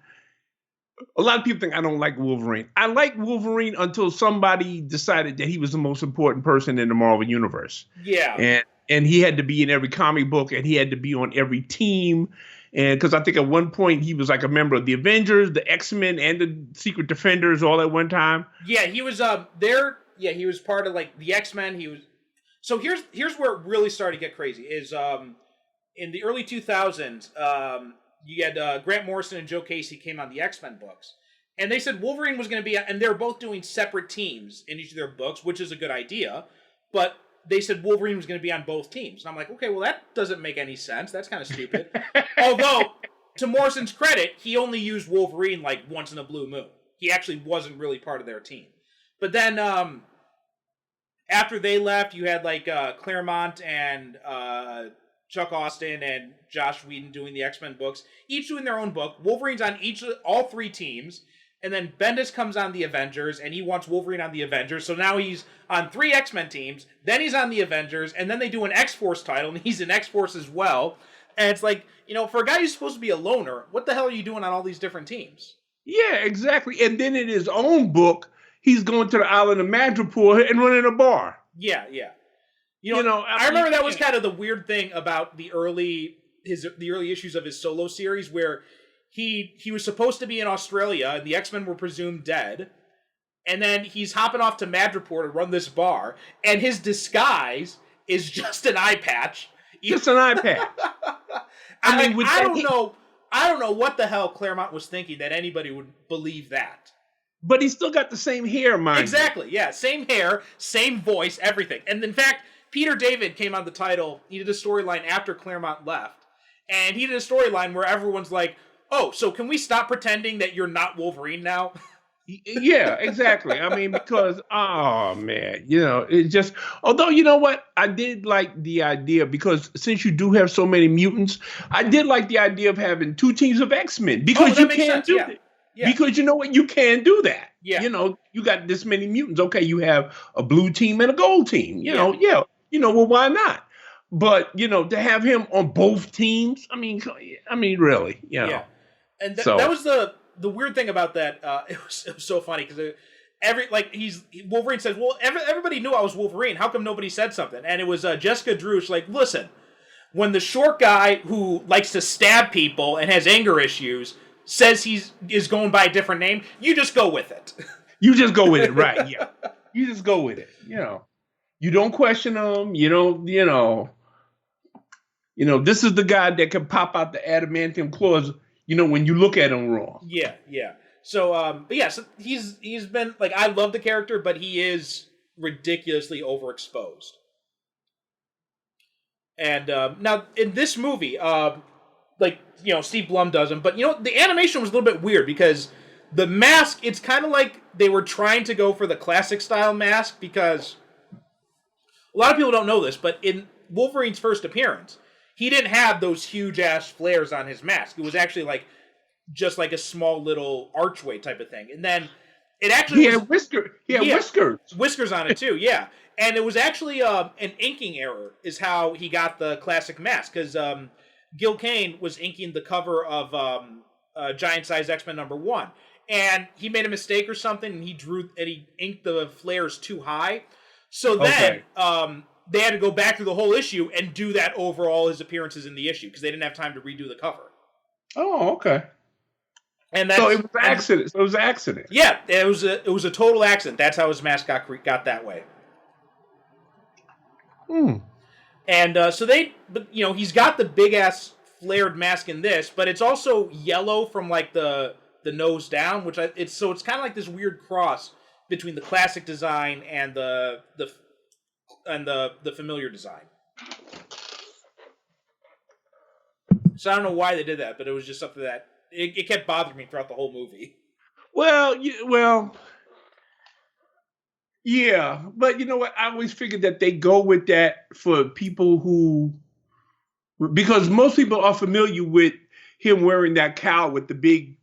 A lot of people think I don't like Wolverine. I like Wolverine until somebody decided that he was the most important person in the Marvel Universe. Yeah. And he had to be in every comic book, and he had to be on every team. And because I think at one point he was like a member of the Avengers, the X-Men, and the Secret Defenders all at one time. Yeah, he was there. Yeah, he was part of like the X-Men. He was. So here's where it really started to get crazy. Is in the early 2000s, you had Grant Morrison and Joe Casey came on the X-Men books, and they said Wolverine was going to be, and they're both doing separate teams in each of their books, which is a good idea, but they said Wolverine was going to be on both teams. And I'm like, okay, well, that doesn't make any sense. That's kind of stupid. Although, to Morrison's credit, he only used Wolverine like once in a blue moon. He actually wasn't really part of their team. But then, after they left, you had like Claremont and Chuck Austin and Josh Whedon doing the X-Men books, each doing their own book. Wolverine's on all three teams. And then Bendis comes on the Avengers, and he wants Wolverine on the Avengers. So now he's on 3 X-Men teams. Then he's on the Avengers, and then they do an X-Force title, and he's in X-Force as well. And it's like, for a guy who's supposed to be a loner, what the hell are you doing on all these different teams? Yeah, exactly. And then in his own book, he's going to the island of Madripoor and running a bar. Yeah. I remember that was kind of the weird thing about the early issues of his solo series, where he was supposed to be in Australia, and the X-Men were presumed dead, and then he's hopping off to Madripoor to run this bar, and his disguise is just an eye patch. Just an eye patch. I don't know what the hell Claremont was thinking that anybody would believe that. But he's still got the same hair, mind Exactly, yeah. Same hair, same voice, everything. And in fact, Peter David came on the title. He did a storyline after Claremont left, and he did a storyline where everyone's like, "Oh, so can we stop pretending that you're not Wolverine now?" Yeah, exactly. I mean, because, oh, man, it just, although, you know what? I did like the idea, because since you do have so many mutants, I did like the idea of having 2 teams of X-Men, because you can't do that. Yeah. Because you know what? You can do that. Yeah. You got this many mutants. Okay, you have a blue team and a gold team. Well, why not? But, to have him on both teams, I mean, really, Yeah. And that was the weird thing about that. It was so funny because Wolverine says, "Well, everybody knew I was Wolverine. How come nobody said something?" And it was Jessica Drew. She's like, "Listen, when the short guy who likes to stab people and has anger issues says he is going by a different name, you just go with it." You just go with it, right? Yeah, you just go with it. You don't question him. You don't. This is the guy that can pop out the adamantium claws. When you look at him wrong. Yeah. So, but yeah, so he's been like, I love the character, but he is ridiculously overexposed. And now in this movie, like, you know, Steve Blum does him, but you know, the animation was a little bit weird because the mask, it's kind of like they were trying to go for the classic style mask, because a lot of people don't know this, but in Wolverine's first appearance, he didn't have those huge ass flares on his mask. It was actually like just like a small little archway type of thing. And then it actually had whiskers. He had whiskers on it too. Yeah, and it was actually an inking error is how he got the classic mask, because Gil Kane was inking the cover of Giant Size X-Men #1, and he made a mistake or something, and he inked the flares too high. So then they had to go back through the whole issue and do that over all his appearances in the issue, because they didn't have time to redo the cover. Oh, okay. And so it was an accident. So it was an accident. Yeah, it was a total accident. That's how his mask got that way. And but you know, he's got the big ass flared mask in this, but it's also yellow from like the nose down, which it's kind of like this weird cross between the classic design and the familiar design. So I don't know why they did that, but it was just something that it kept bothering me throughout the whole movie. Well, yeah, but you know what? I always figured that they go with that for people because most people are familiar with him wearing that cowl with the big.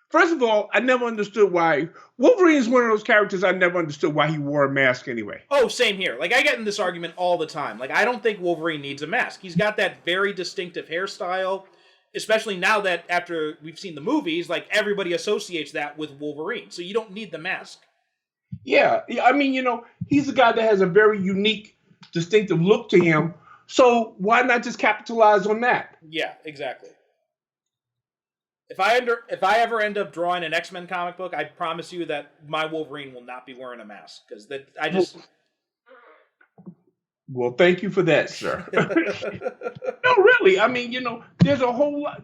First of all, I never understood why Wolverine is one of those characters. I never understood why he wore a mask anyway. Oh, same here. Like, I get in this argument all the time. Like, I don't think Wolverine needs a mask. He's got that very distinctive hairstyle, especially now that after we've seen the movies, like, everybody associates that with Wolverine. So you don't need the mask. Yeah. I mean, you know, he's a guy that has a very unique, distinctive look to him. So why not just capitalize on that? Yeah, exactly. If I ever end up drawing an X-Men comic book, I promise you that my Wolverine will not be wearing a mask, because Well, thank you for that, sir. No, really. I mean, you know, there's a whole lot.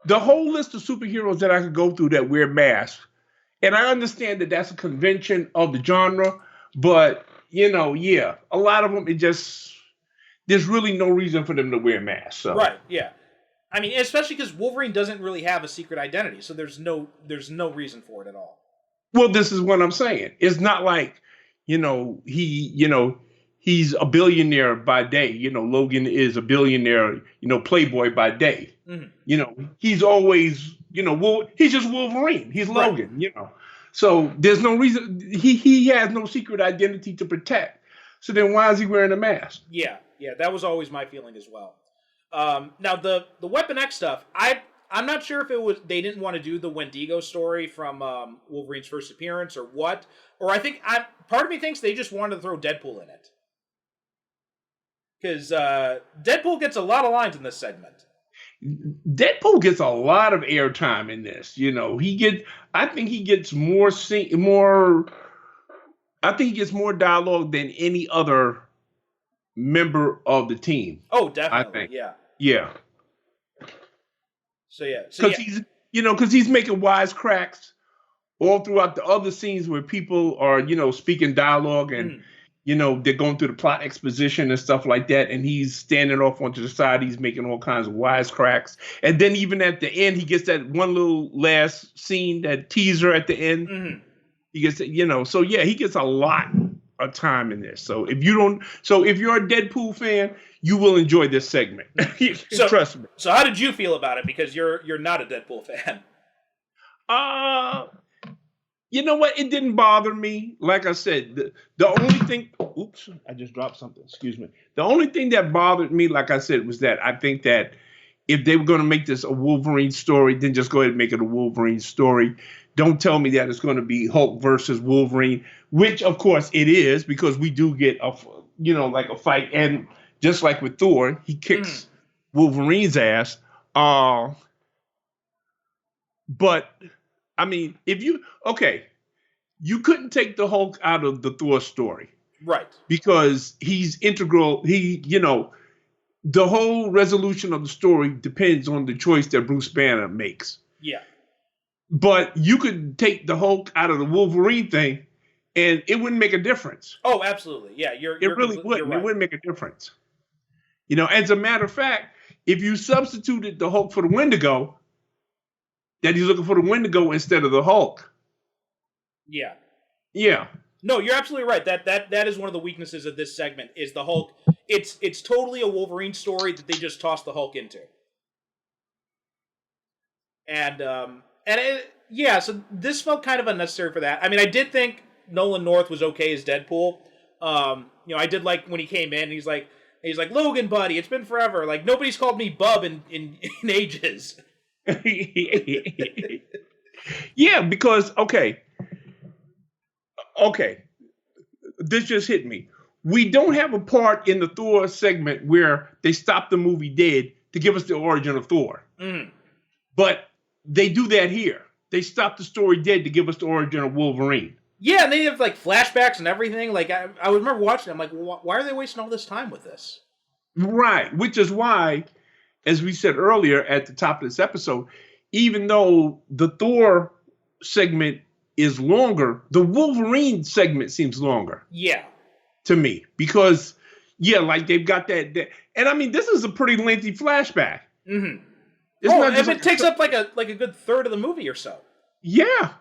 The whole list of superheroes that I could go through that wear masks, and I understand that that's a convention of the genre, but you know, yeah, a lot of them there's really no reason for them to wear masks. So. Right. Yeah. I mean, especially because Wolverine doesn't really have a secret identity, so there's no reason for it at all. Well, this is what I'm saying. It's not like, he's a billionaire by day. You know, Logan is a billionaire, playboy by day. Mm-hmm. He's always, he's just Wolverine. He's Logan, So there's no reason. He has no secret identity to protect. So then why is he wearing a mask? Yeah, that was always my feeling as well. Now the Weapon X stuff, I'm not sure if it was they didn't want to do the Wendigo story from Wolverine's first appearance or what, or I think part of me thinks they just wanted to throw Deadpool in it, because Deadpool gets a lot of lines in this segment. Deadpool gets a lot of airtime in this. I think he gets more dialogue than any other member of the team. Oh, definitely. I think. Yeah. So yeah. Because he's making wisecracks all throughout the other scenes where people are, speaking dialogue and, they're going through the plot exposition and stuff like that. And he's standing off onto the side. He's making all kinds of wisecracks. And then even at the end, he gets that one little last scene, that teaser at the end. Mm-hmm. He gets, so yeah, he gets a lot of time in this. So if you're a Deadpool fan, you will enjoy this segment. Trust me. So how did you feel about it? Because you're not a Deadpool fan. You know what? It didn't bother me. Like I said, the only thing. Oops, I just dropped something. Excuse me. The only thing that bothered me, like I said, was that I think that if they were going to make this a Wolverine story, then just go ahead and make it a Wolverine story. Don't tell me that it's going to be Hulk versus Wolverine, which of course it is, because we do get a fight, and just like with Thor, he kicks Wolverine's ass. But I mean, you couldn't take the Hulk out of the Thor story, right? Because he's integral. The whole resolution of the story depends on the choice that Bruce Banner makes. Yeah. But you could take the Hulk out of the Wolverine thing, and it wouldn't make a difference. Oh, absolutely. Yeah, It really wouldn't. You're right. It wouldn't make a difference. As a matter of fact, if you substituted the Hulk for the Wendigo, that he's looking for the Wendigo instead of the Hulk. Yeah. Yeah. No, you're absolutely right. That is one of the weaknesses of this segment is the Hulk. It's totally a Wolverine story that they just tossed the Hulk into. So this felt kind of unnecessary for that. I mean, I did think Nolan North was okay as Deadpool. I did like when he came in. He's like Logan, buddy. It's been forever. Like nobody's called me Bub in ages. Yeah, because okay, this just hit me. We don't have a part in the Thor segment where they stop the movie dead to give us the origin of Thor. Mm. But they do that here. They stop the story dead to give us the origin of Wolverine. Yeah, and they have like flashbacks and everything. Like I remember watching. I'm like, why are they wasting all this time with this? Right, which is why, as we said earlier at the top of this episode, even though the Thor segment is longer, the Wolverine segment seems longer. Yeah. To me, because like they've got that, and I mean this is a pretty lengthy flashback. Mm-hmm. It takes up like a good third of the movie or so. Yeah.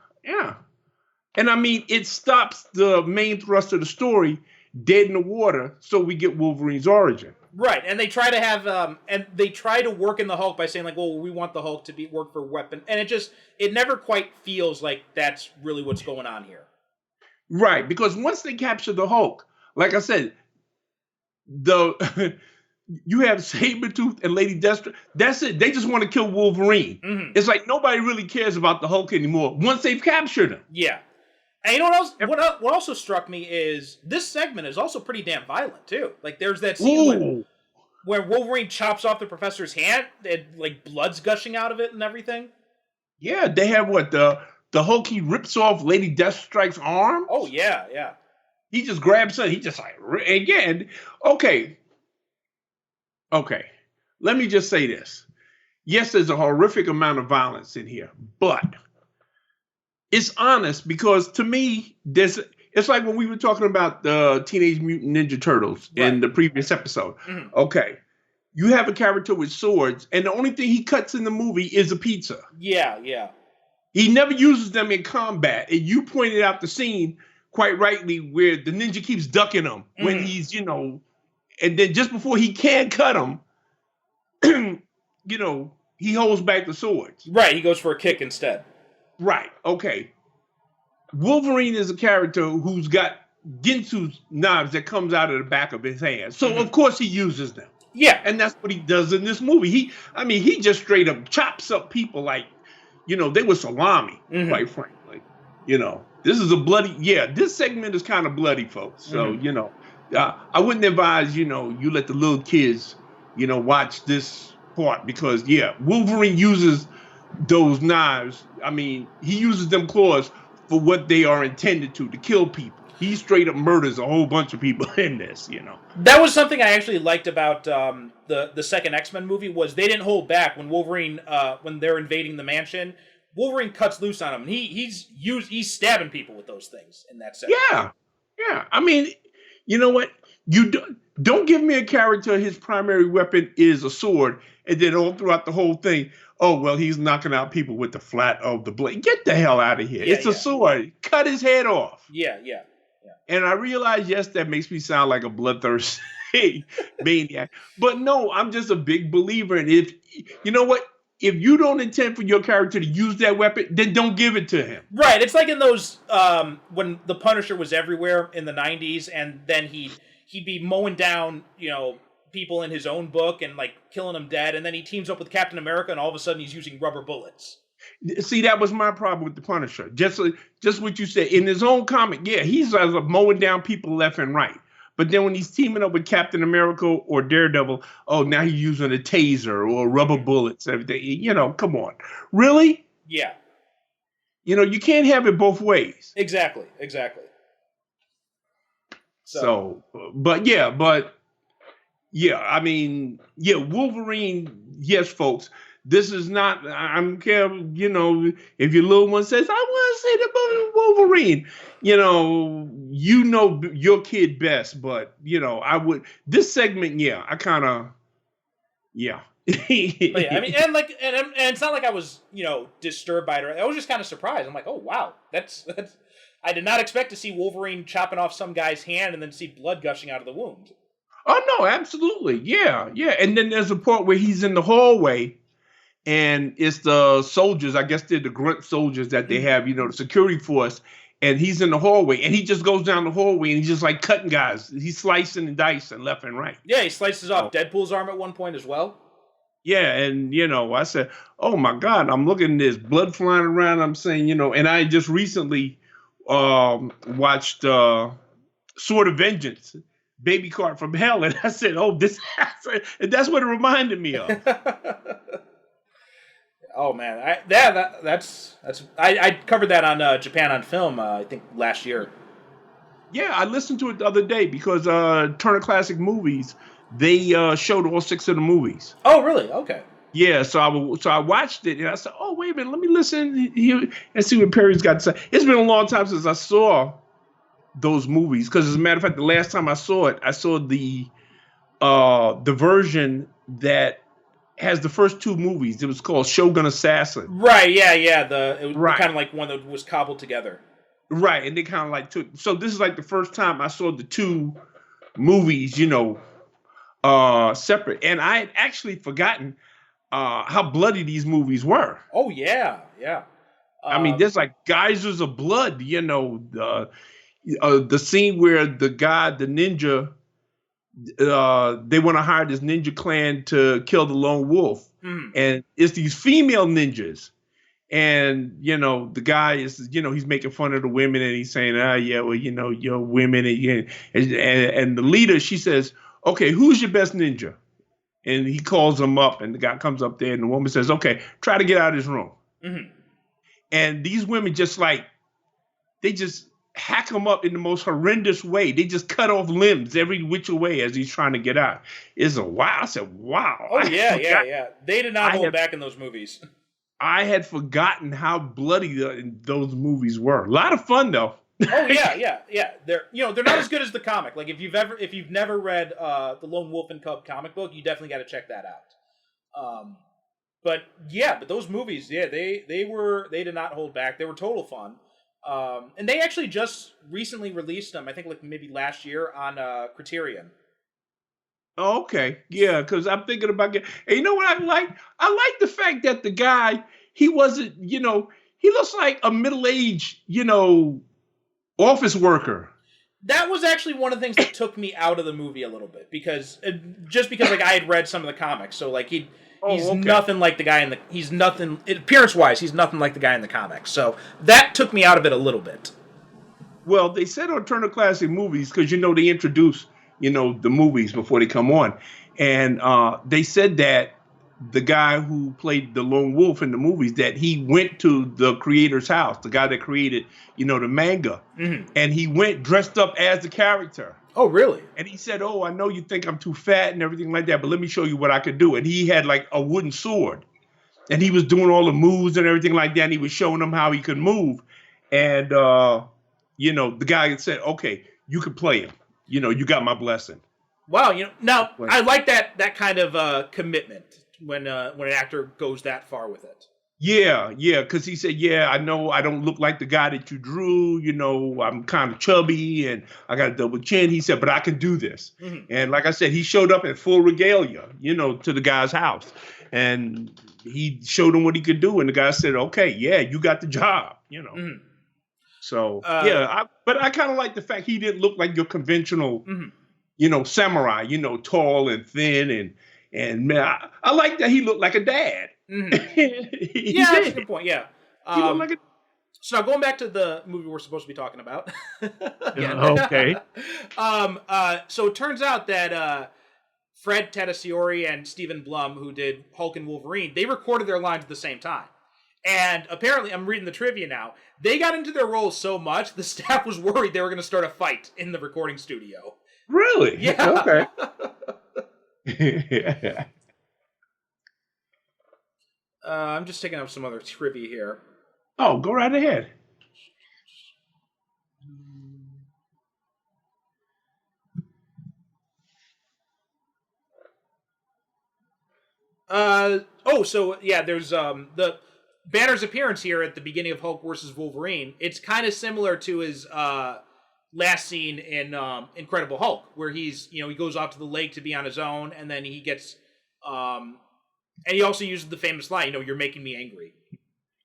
And I mean it stops the main thrust of the story dead in the water, so we get Wolverine's origin. Right, and they try to have they try to work in the Hulk by saying like, well, we want the Hulk to work for weapon, and it never quite feels like that's really what's going on here. Right, because once they capture the Hulk, like I said, you have Sabretooth and Lady Deathstroke. That's it. They just want to kill Wolverine. Mm-hmm. It's like nobody really cares about the Hulk anymore once they've captured him. Yeah. And you know what else? What also struck me is this segment is also pretty damn violent too. Like there's that scene where Wolverine chops off the professor's hand, and like blood's gushing out of it and everything. Yeah, they have the Hulk. He rips off Lady Deathstrike's arm. Oh yeah. He just grabs something. He just like again. Okay. Let me just say this. Yes, there's a horrific amount of violence in here, but it's honest because to me, it's like when we were talking about the Teenage Mutant Ninja Turtles in the previous episode. Mm-hmm. Okay. You have a character with swords, and the only thing he cuts in the movie is a pizza. Yeah. He never uses them in combat. And you pointed out the scene quite rightly where the ninja keeps ducking him when he's, and then just before he can cut him, he holds back the swords. Right, he goes for a kick instead. Right, okay. Wolverine is a character who's got Ginsu knives that comes out of the back of his hand. So, of course, he uses them. Yeah. And that's what he does in this movie. He just straight up chops up people like, they were salami, quite frankly. This is a bloody, this segment is kind of bloody, folks. So, I wouldn't advise, you let the little kids, watch this part because, Wolverine uses those knives. I mean, he uses them claws for what they are intended to kill people. He straight up murders a whole bunch of people in this, That was something I actually liked about the second X-Men movie was they didn't hold back when Wolverine, when they're invading the mansion. Wolverine cuts loose on him, and he's stabbing people with those things in that segment. Yeah. I mean, you know what? You don't give me a character. His primary weapon is a sword, and then all throughout the whole thing, oh well, he's knocking out people with the flat of the blade. Get the hell out of here! It's a sword. Cut his head off. Yeah. And I realize, yes, that makes me sound like a bloodthirsty maniac, but no, I'm just a big believer in if you know what. If you don't intend for your character to use that weapon, then don't give it to him. Right. It's like in those when the Punisher was everywhere in the 90s, and then he'd be mowing down, people in his own book and like killing them dead, and then he teams up with Captain America, and all of a sudden he's using rubber bullets. See, that was my problem with the Punisher. Just what you said in his own comic. Yeah, he's mowing down people left and right. But then when he's teaming up with Captain America or Daredevil, oh, now he's using a taser or rubber bullets, everything. Come on. Really? Yeah. You can't have it both ways. Exactly. So I mean, Wolverine, yes, folks, This is not. I'm care. You know, if your little one says, "I want to see the movie Wolverine," you know your kid best. But I would. This segment, yeah, I kind of, yeah. But yeah, I mean, and it's not like I was, disturbed by it. I was just kind of surprised. I'm like, oh wow, that's. I did not expect to see Wolverine chopping off some guy's hand and then see blood gushing out of the wound. Oh no, absolutely, yeah, yeah. And then there's a part where he's in the hallway, and it's the soldiers. I guess they're the grunt soldiers that they have, the security force. And he's in the hallway, and he just goes down the hallway, and he's just like cutting guys. He's slicing and dicing left and right. Yeah, he slices off Deadpool's arm at one point as well. Yeah, and I said, "Oh my God!" I'm looking at this blood flying around. I'm saying, and I just recently watched Sword of Vengeance, Baby Cart from Hell, and I said, "Oh, this," and that's what it reminded me of. Oh man, I covered that on Japan on Film. I think last year. Yeah, I listened to it the other day because Turner Classic Movies, they showed all 6 of the movies. Oh, really? Okay. Yeah, so I watched it and I said, "Oh, wait a minute, let me listen here and see what Perry's got to say." It's been a long time since I saw those movies because, as a matter of fact, the last time I saw it, I saw the version that has the first 2 movies. It was called Shogun Assassin. Right, yeah. It was kind of like one that was cobbled together. Right, and they kind of like took. So this is like the first time I saw the 2 movies, separate. And I had actually forgotten how bloody these movies were. Oh, yeah. I mean, there's like geysers of blood, the scene where the ninja, they want to hire this ninja clan to kill the lone wolf. And it's these female ninjas. And, the guy is, he's making fun of the women and he's saying, yeah, well, you're women. And the leader, she says, "Okay, who's your best ninja?" And he calls him up and the guy comes up there and the woman says, "Okay, try to get out of his room." And these women they just hack him up in the most horrendous way. They just cut off limbs every which way as he's trying to get out. It's a wow. I said, wow. Oh, yeah. They did not hold back in those movies. I had forgotten how bloody those movies were. A lot of fun though. Oh yeah. They're not as good as the comic. Like if you've never read the Lone Wolf and Cub comic book, you definitely got to check that out. But those movies, they did not hold back. They were total fun. And they actually just recently released them. I think like maybe last year on Criterion. Oh, okay. Yeah, because I'm thinking about getting. And you know what I like? I like the fact that the guy, he wasn't, he looks like a middle-aged, office worker. That was actually one of the things that took me out of the movie a little bit because like I had read some of the comics, so like he's nothing like the guy appearance-wise, he's nothing like the guy in the comics. So that took me out of it a little bit. Well, they said on Turner Classic Movies because they introduce the movies before they come on. And they said that the guy who played the lone wolf in the movies, that he went to the creator's house, the guy that created, the manga. And he went dressed up as the character. Oh, really? And he said, "Oh, I know you think I'm too fat and everything like that, but let me show you what I could do." And he had like a wooden sword. And he was doing all the moves and everything like that. And he was showing them how he could move. And, the guy said, "Okay, you can play him. You got my blessing." Wow, now I like that kind of commitment when an actor goes that far with it. Yeah, because he said, "Yeah, I know I don't look like the guy that you drew. I'm kind of chubby and I got a double chin." He said, "But I can do this." And like I said, he showed up in full regalia, to the guy's house, and he showed him what he could do. And the guy said, "Okay, yeah, you got the job." So but I kind of like the fact he didn't look like your conventional, samurai, tall and thin, and man, I like that he looked like a dad. Yeah, that's a good point. Yeah. He looked like a. So now going back to the movie we're supposed to be talking about. Okay. So it turns out that Fred Tatasciore and Stephen Blum, who did Hulk and Wolverine, they recorded their lines at the same time. And apparently, I'm reading the trivia now, they got into their roles so much, the staff was worried they were going to start a fight in the recording studio. Really? Yeah. Okay. I'm just taking up some other trivia here. Oh, go right ahead. So yeah, there's the Banner's appearance here at the beginning of Hulk versus Wolverine. It's kind of similar to his last scene in Incredible Hulk, where he's he goes off to the lake to be on his own, and then he gets and he also uses the famous line, "You're making me angry."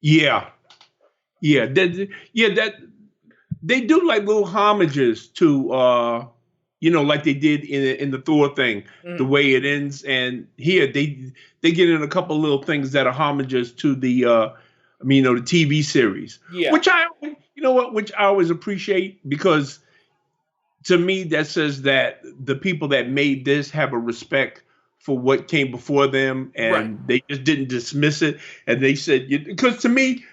Yeah, that they do like little homages to like they did in the Thor thing, the way it ends, and here they get in a couple little things that are homages to the the TV series, which which I always appreciate, because to me that says that the people that made this have a respect for what came before them, and they just didn't dismiss it, and they said, because to me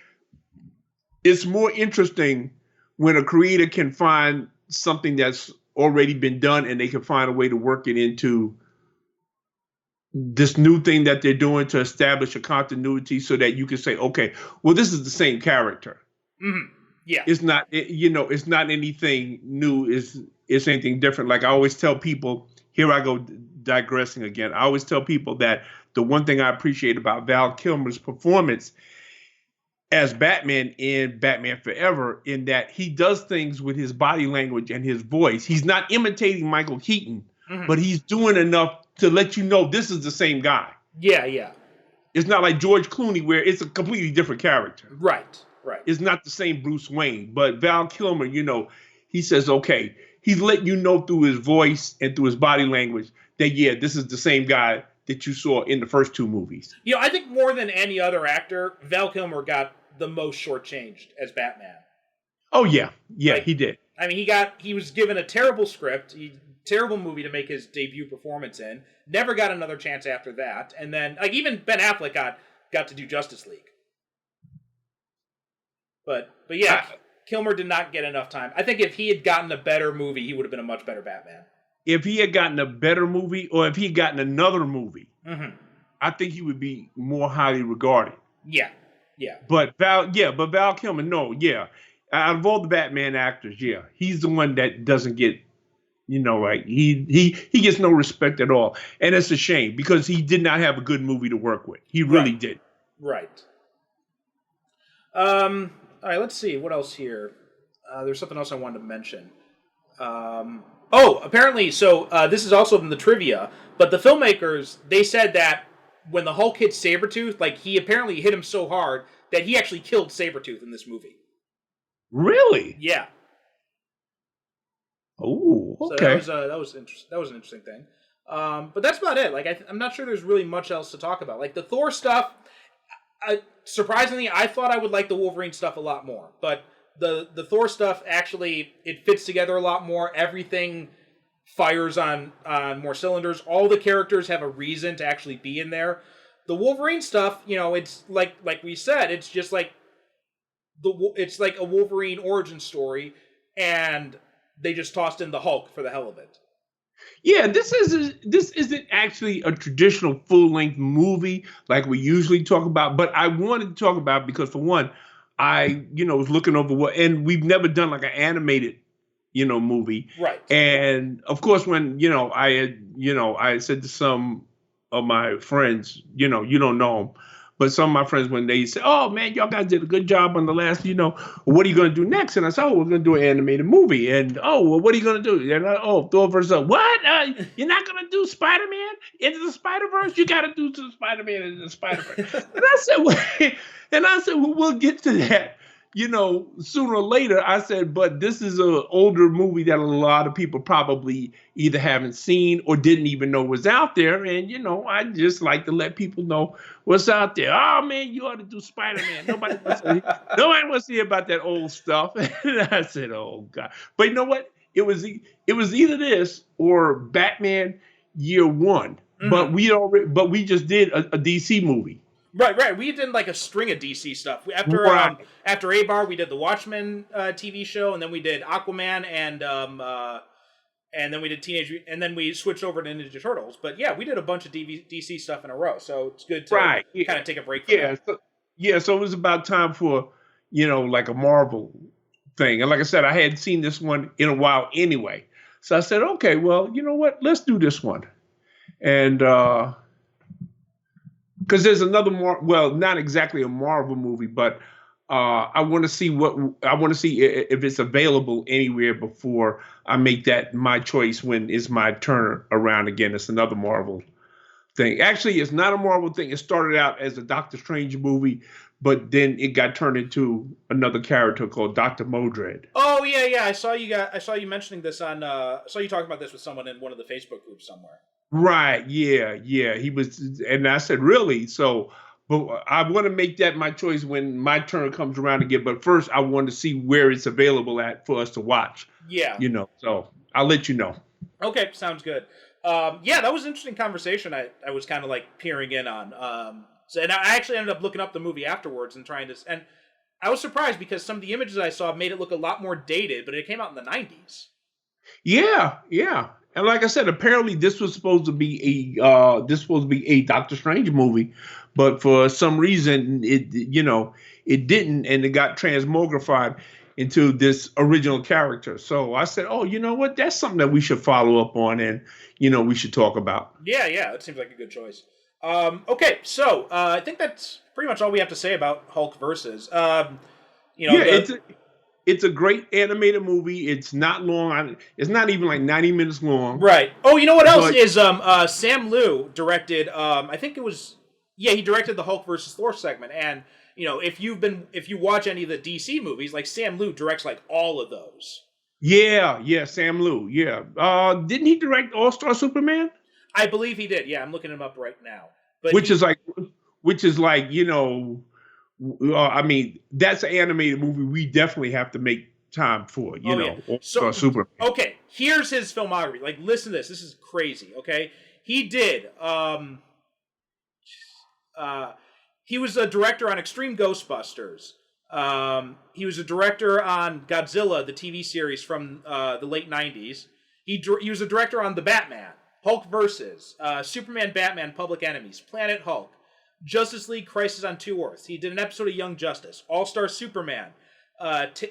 it's more interesting when a creator can find something that's already been done and they can find a way to work it into this new thing that they're doing to establish a continuity, so that you can say, okay, well, this is the same character. Mm-hmm. Yeah. It's not, it's not anything new. It's anything different. Like I always tell people, here I go digressing again. I always tell people that the one thing I appreciate about Val Kilmer's performance as Batman in Batman Forever, in that he does things with his body language and his voice. He's not imitating Michael Keaton, but he's doing enough to let you know this is the same guy. Yeah. It's not like George Clooney, where it's a completely different character. Right. It's not the same Bruce Wayne, but Val Kilmer, he says, okay, he's letting you know through his voice and through his body language that, yeah, this is the same guy that you saw in the first two movies. I think more than any other actor, Val Kilmer got the most shortchanged as Batman. Oh yeah, he did. I mean, he was given a terrible script, terrible movie to make his debut performance in. Never got another chance after that, and then even Ben Affleck got to do Justice League. But yeah, Kilmer did not get enough time. I think if he had gotten a better movie, he would have been a much better Batman. If he had gotten a better movie, or if he had gotten another movie, I think he would be more highly regarded. Yeah. But Val Kilmer, no, yeah. Out of all the Batman actors, yeah, he's the one that doesn't get, he gets no respect at all, and it's a shame, because he did not have a good movie to work with. He really did. Right. All right. Let's see what else here. There's something else I wanted to mention. Apparently, so this is also in the trivia, but the filmmakers, they said that when the Hulk hit Sabretooth, he apparently hit him so hard that he actually killed Sabretooth in this movie. Really? Yeah. Oh, okay. So that was interesting. That was an interesting thing. But that's about it. I'm not sure there's really much else to talk about. The Thor stuff, surprisingly, I thought I would like the Wolverine stuff a lot more. But the Thor stuff, actually, it fits together a lot more. Everything fires on more cylinders. All the characters have a reason to actually be in there. The Wolverine stuff, it's like we said, it's just it's like a Wolverine origin story, and they just tossed in the Hulk for the hell of it. Yeah, this isn't actually a traditional full-length movie like we usually talk about, but I wanted to talk about because, for one, I was looking over and we've never done an animated movie. Right. And of course, when, I had said to some of my friends, you don't know them, but some of my friends, when they said, oh man, y'all guys did a good job on the last, what are you going to do next? And I said, oh, we're going to do an animated movie. And, oh, well, what are you going to do? And Thor versus Hulk. What? You're not going to do Spider-Man into the Spider-Verse? You got to do to Spider-Man into the Spider-Verse. And I said, wait. And I said, well, we'll get to that. Sooner or later. I said, but this is an older movie that a lot of people probably either haven't seen or didn't even know was out there. And, I just like to let people know what's out there. Oh, man, you ought to do Spider-Man. Nobody wants to hear about that old stuff. And I said, oh, God. But you know what? It was either this or Batman Year One. Mm-hmm. But we just did a DC movie. Right. We did a string of DC stuff. After A-Bar, we did the Watchmen TV show, and then we did Aquaman and and then we did and then we switched over to Ninja Turtles. But yeah, we did a bunch of DC stuff in a row, so it's good to kind of take a break from that. So it was about time for, like a Marvel thing. And like I said, I hadn't seen this one in a while anyway. So I said, okay, well, you know what? Let's do this one. And because there's another not exactly a Marvel movie, but I want to see if it's available anywhere before I make that my choice when it's my turn around again. It's another Marvel thing. Actually, it's not a Marvel thing. It started out as a Doctor Strange movie, but then it got turned into another character called Dr. Modred. Oh yeah. I saw you mentioning this on. I saw you talking about this with someone in one of the Facebook groups somewhere. Right. Yeah. He was, and I said, really? So. But I want to make that my choice when my turn comes around again. But first, I want to see where it's available at for us to watch. Yeah. So I'll let you know. Okay, sounds good. Yeah, that was an interesting conversation I was kind of like peering in on. And I actually ended up looking up the movie afterwards and trying to... And I was surprised because some of the images I saw made it look a lot more dated, but it came out in the 90s. Yeah. And like I said, apparently this was supposed to be a Doctor Strange movie, but for some reason it didn't, and it got transmogrified into this original character. So I said, oh, you know what? That's something that we should follow up on, and we should talk about. Yeah, it seems like a good choice. Okay, so I think that's pretty much all we have to say about Hulk versus. It's a great animated movie. It's not long. It's not even like 90 minutes long. Right. Oh, you know what else is Sam Liu directed? I think it was. Yeah, he directed the Hulk versus Thor segment, and if you watch any of the DC movies, like Sam Liu directs like all of those. Yeah, Sam Liu. Yeah. Didn't he direct All-Star Superman? I believe he did. Yeah, I'm looking him up right now. But which is like I mean, that's an animated movie we definitely have to make time for, So, Superman. Okay, here's his filmography. Like, listen to this. This is crazy, okay? He did, he was a director on Extreme Ghostbusters. He was a director on Godzilla, the TV series from the late 90s. He was a director on The Batman, Hulk versus, Superman, Batman, Public Enemies, Planet Hulk, Justice League Crisis on Two Earths. He did an episode of Young Justice, All-Star Superman,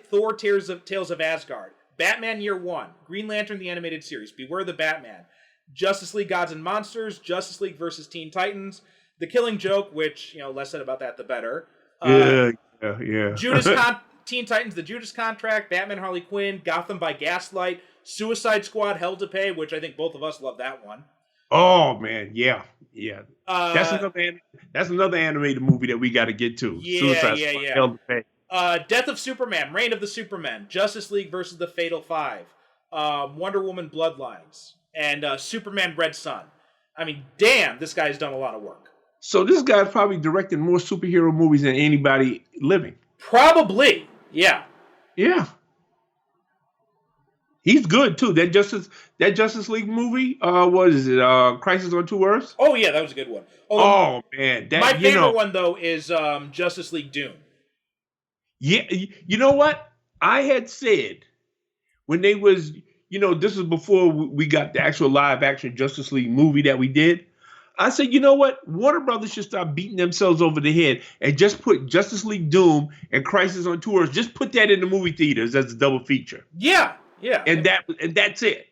Thor Tales of Asgard, Batman Year One, Green Lantern the Animated Series, Beware the Batman, Justice League Gods and Monsters, Justice League versus Teen Titans, The Killing Joke, which, less said about that, the better. Yeah. Teen Titans, The Judas Contract, Batman Harley Quinn, Gotham by Gaslight, Suicide Squad, Hell to Pay, which I think both of us love that one. Oh man, yeah. That's another animated movie that we got to get to. Suicide Squad, Hell to Pay. Death of Superman, Reign of the Supermen, Justice League versus the Fatal Five, Wonder Woman Bloodlines, and Superman Red Sun. I mean, damn, this guy's done a lot of work. So this guy's probably directed more superhero movies than anybody living. Probably, yeah. Yeah. He's good too. That Justice League movie, what is it? Crisis on Two Earths? Oh yeah, that was a good one. Oh man, my favorite one though is Justice League Doom. Yeah, you know what? I had said when they was, this was before we got the actual live action Justice League movie that we did. I said, you know what? Warner Brothers should stop beating themselves over the head and just put Justice League Doom and Crisis on Two Earths. Just put that in the movie theaters as a double feature. Yeah. And that's it,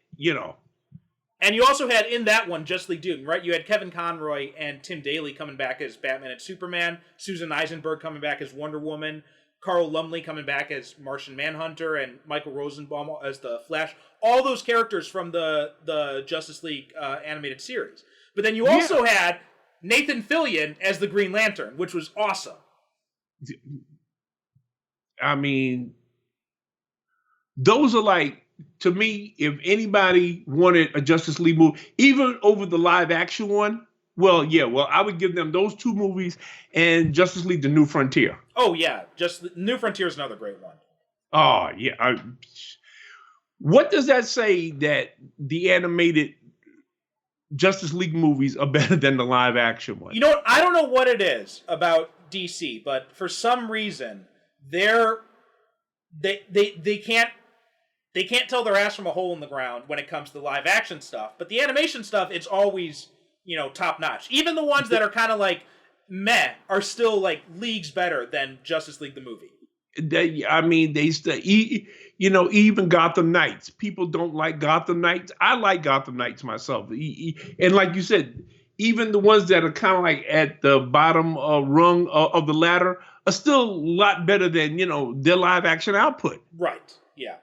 And you also had in that one Justice League Doom, right? You had Kevin Conroy and Tim Daly coming back as Batman and Superman, Susan Eisenberg coming back as Wonder Woman, Carl Lumley coming back as Martian Manhunter, and Michael Rosenbaum as the Flash. All those characters from the Justice League animated series. But then you also had Nathan Fillion as the Green Lantern, which was awesome. I mean, those are like, to me, if anybody wanted a Justice League movie, even over the live action one, I would give them those two movies and Justice League: The New Frontier. Oh yeah, New Frontier is another great one. Oh yeah. What does that say that the animated Justice League movies are better than the live action one? You know what? I don't know what it is about DC, but for some reason they can't they can't tell their ass from a hole in the ground when it comes to live action stuff. But the animation stuff, it's always, top notch. Even the ones that are kind of like meh are still like leagues better than Justice League the movie. Even Gotham Knights. People don't like Gotham Knights. I like Gotham Knights myself. And like you said, even the ones that are kind of like at the bottom rung of the ladder are still a lot better than, their live action output. Right. Yeah.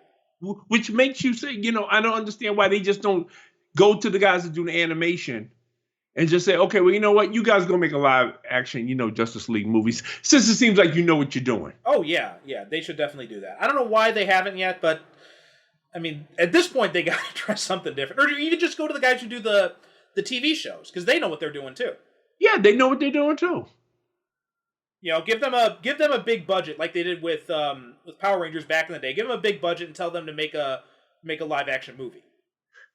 Which makes you say, I don't understand why they just don't go to the guys that do the animation and just say, okay, well, you know what? You guys go make a live action, Justice League movies, since it seems like you know what you're doing. Oh, yeah. Yeah, they should definitely do that. I don't know why they haven't yet, but, I mean, at this point, they got to try something different. Or you could just go to the guys who do the TV shows, because they know what they're doing, too. Yeah, they know what they're doing, too. Give them a big budget, like they did with Power Rangers back in the day. Give them a big budget and tell them to make a live action movie.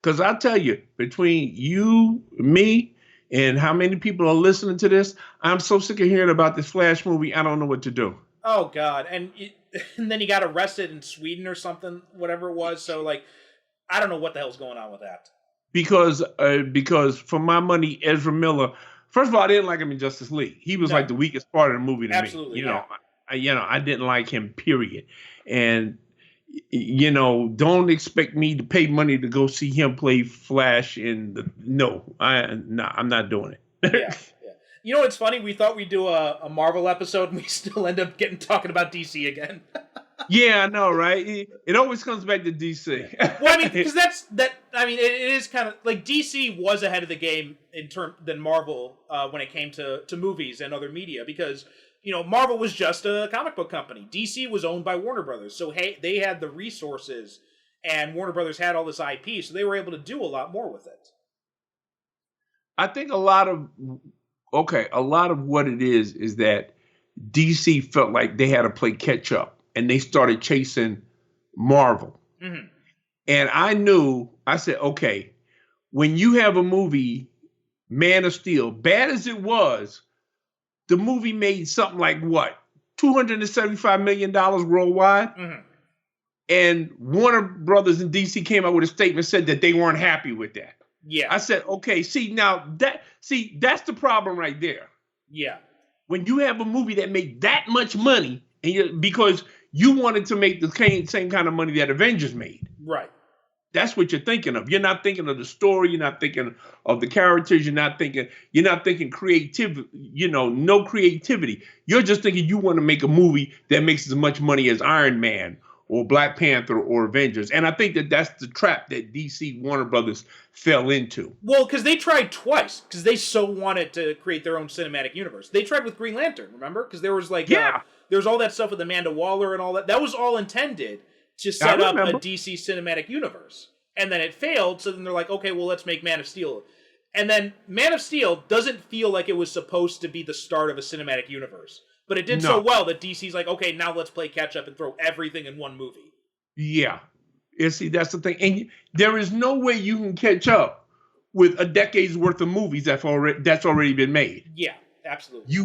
Because I'll tell you, between you, me, and how many people are listening to this, I'm so sick of hearing about this Flash movie, I don't know what to do. Oh, God. And then he got arrested in Sweden or something, whatever it was. So, I don't know what the hell's going on with that. Because for my money, Ezra Miller, first of all, I didn't like him in Justice League. He was like the weakest part of the movie to Absolutely, me. I didn't like him, period. And, don't expect me to pay money to go see him play Flash I'm not doing it. Yeah. You know what's funny? We thought we'd do a Marvel episode, and we still end up talking about DC again. Yeah, I know, right? It always comes back to DC. Well, I mean, because it is kind of like DC was ahead of the game than Marvel when it came to movies and other media, because Marvel was just a comic book company. DC was owned by Warner Brothers, so they had the resources, and Warner Brothers had all this IP, so they were able to do a lot more with it. I think a lot of what it is that DC felt like they had to play catch up. And they started chasing Marvel. Mm-hmm. And I said, okay, when you have a movie, Man of Steel, bad as it was, the movie made something like what? $275 million worldwide? Mm-hmm. And Warner Brothers and DC came out with a statement, said that they weren't happy with that. Yeah. I said, okay, that's the problem right there. Yeah. When you have a movie that made that much money, because you wanted to make the same kind of money that Avengers made. Right. That's what you're thinking of. You're not thinking of the story. You're not thinking of the characters. You're not thinking creativity, no creativity. You're just thinking you want to make a movie that makes as much money as Iron Man or Black Panther or Avengers. And I think that's the trap that DC Warner Brothers fell into. Well, because they tried twice, because they so wanted to create their own cinematic universe. They tried with Green Lantern, remember? Because there was there's all that stuff with Amanda Waller and all that. That was all intended to set up a DC cinematic universe. And then it failed, so then they're like, okay, well, let's make Man of Steel. And then Man of Steel doesn't feel like it was supposed to be the start of a cinematic universe. But it did so well that DC's like, okay, now let's play catch up and throw everything in one movie. Yeah. See, that's the thing. And there is no way you can catch up with a decade's worth of movies that's already been made. Yeah, absolutely.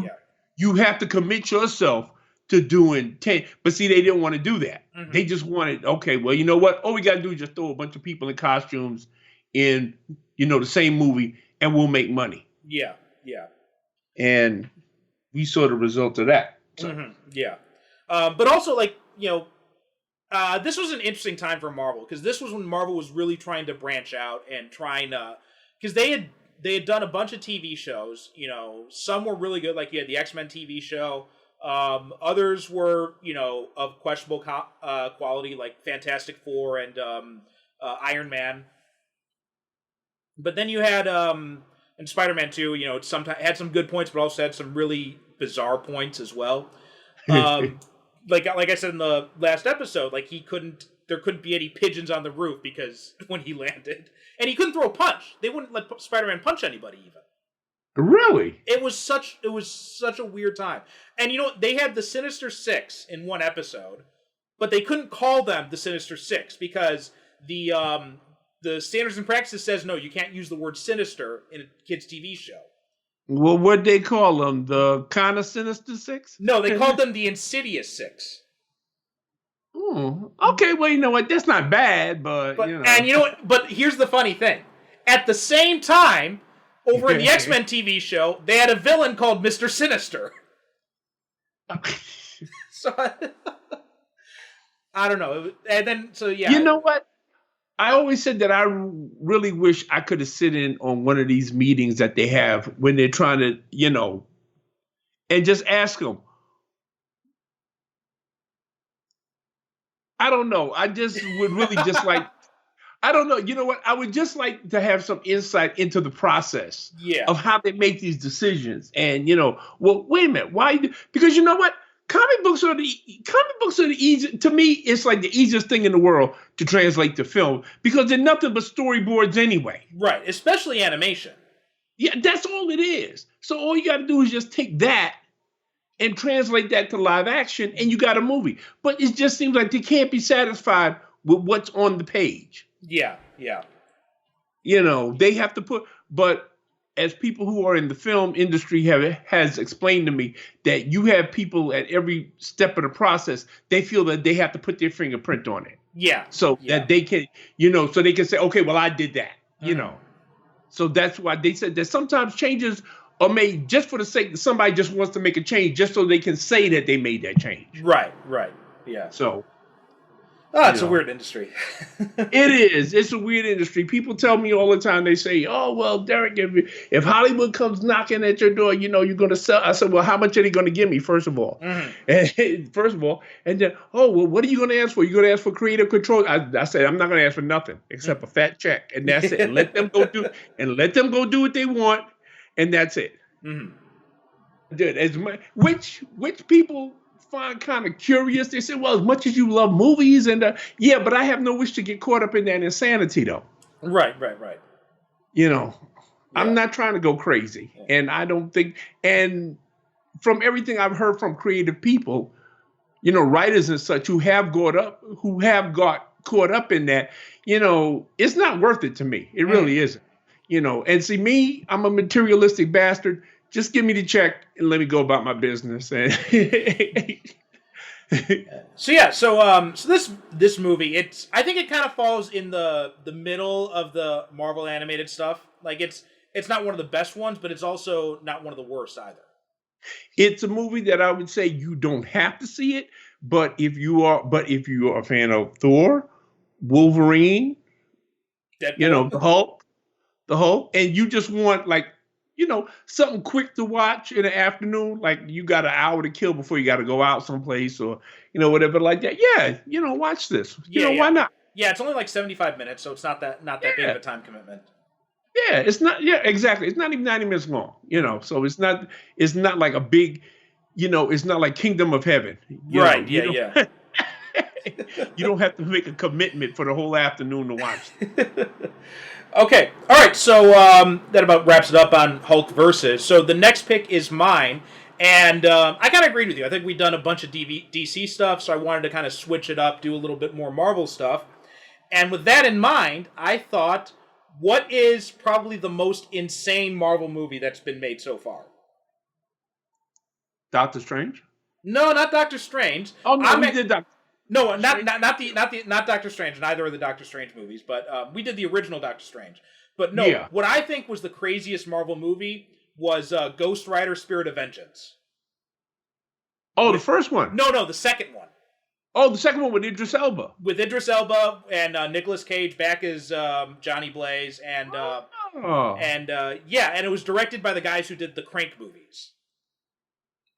You have to commit yourself to doing 10. But see, they didn't want to do that. Mm-hmm. They just wanted, okay, well, you know what? All we got to do is just throw a bunch of people in costumes in, the same movie, and we'll make money. Yeah. And we saw the result of that. So. Mm-hmm. Yeah. But also, this was an interesting time for Marvel, because this was when Marvel was really trying to branch out and because they had done a bunch of TV shows. Some were really good, like you had the X-Men TV show. Others were, of questionable quality, like Fantastic Four and Iron Man. But then you had and Spider-Man 2, sometimes had some good points, but also had some really bizarre points as well. Like I said in the last episode, there couldn't be any pigeons on the roof because when he landed, and he couldn't throw a punch. They wouldn't let Spider-Man punch anybody even. Really? It was such a weird time. And they had the Sinister Six in one episode, but they couldn't call them the Sinister Six because the standards and practices says no, you can't use the word sinister in a kid's TV show. Well, what'd they call them? The kind of Sinister Six? No, they called them the Insidious Six. Okay, well, you know what? That's not bad, but you know. And you know what? But here's the funny thing: at the same time, over in the X-Men TV show, they had a villain called Mr. Sinister. So I don't know. And then yeah. You know what? I always said that I really wish I could have sit in on one of these meetings that they have when they're trying to, and just ask them. I don't know. I just would really just like, I don't know. You know what? I would just like to have some insight into the process of how they make these decisions. And, well, wait a minute. Why? Because you know what? Comic books are the easy, to me, it's like the easiest thing in the world to translate to film because they're nothing but storyboards anyway. Right. Especially animation. Yeah, that's all it is. So all you got to do is just take that and translate that to live action and you got a movie. But it just seems like they can't be satisfied with what's on the page. Yeah. They have to but as people who are in the film industry has explained to me that you have people at every step of the process, they feel that they have to put their fingerprint on it. Yeah. So that they can, so they can say, okay, well, I did that, So that's why they said that sometimes changes are made just for the sake that somebody just wants to make a change just so they can say that they made that change. Right. Yeah. So. It's a weird industry. It is. It's a weird industry. People tell me all the time, they say, oh, well, Derek, if Hollywood comes knocking at your door, you're going to sell. I said, well, how much are they going to give me, first of all? And then, oh, well, what are you going to ask for? You're going to ask for creative control? I said, I'm not going to ask for nothing except a fat check. And that's it. And let them go do what they want. And that's it. Which people find kind of curious. They say, well, as much as you love movies but I have no wish to get caught up in that insanity though. Right. I'm not trying to go crazy. And I don't think, and from everything I've heard from creative people, writers and such who have got caught up in that, it's not worth it to me. It really isn't, and see me, I'm a materialistic bastard. Just give me the check and let me go about my business. So this movie, I think it kind of falls in the middle of the Marvel animated stuff. Like it's not one of the best ones, but it's also not one of the worst either. It's a movie that I would say you don't have to see it, but if you are a fan of Thor, Wolverine, Deadpool. the Hulk, and you just want something quick to watch in the afternoon, like you got an hour to kill before you got to go out someplace or, whatever like that. Yeah. Watch this. Why not? Yeah. It's only like 75 minutes. So it's not that big of a time commitment. Yeah. It's not. Yeah, exactly. It's not even 90 minutes long, so it's not like a big, it's not like Kingdom of Heaven. Right. Yeah. You don't have to make a commitment for the whole afternoon to watch it. Okay, all right, so that about wraps it up on Hulk Versus. So the next pick is mine, and I kind of agreed with you. I think we've done a bunch of DC stuff, so I wanted to kind of switch it up, do a little bit more Marvel stuff. And with that in mind, I thought, what is probably the most insane Marvel movie that's been made so far? Doctor Strange? No, not Doctor Strange. Oh, no, we did Doctor No, not Doctor Strange. Neither of the Doctor Strange movies, but we did the original Doctor Strange. But no, what I think was the craziest Marvel movie was Ghost Rider: Spirit of Vengeance. Oh, the first one? No, the second one. Oh, the second one with Idris Elba. With Idris Elba and Nicolas Cage back as Johnny Blaze, and it was directed by the guys who did the Crank movies.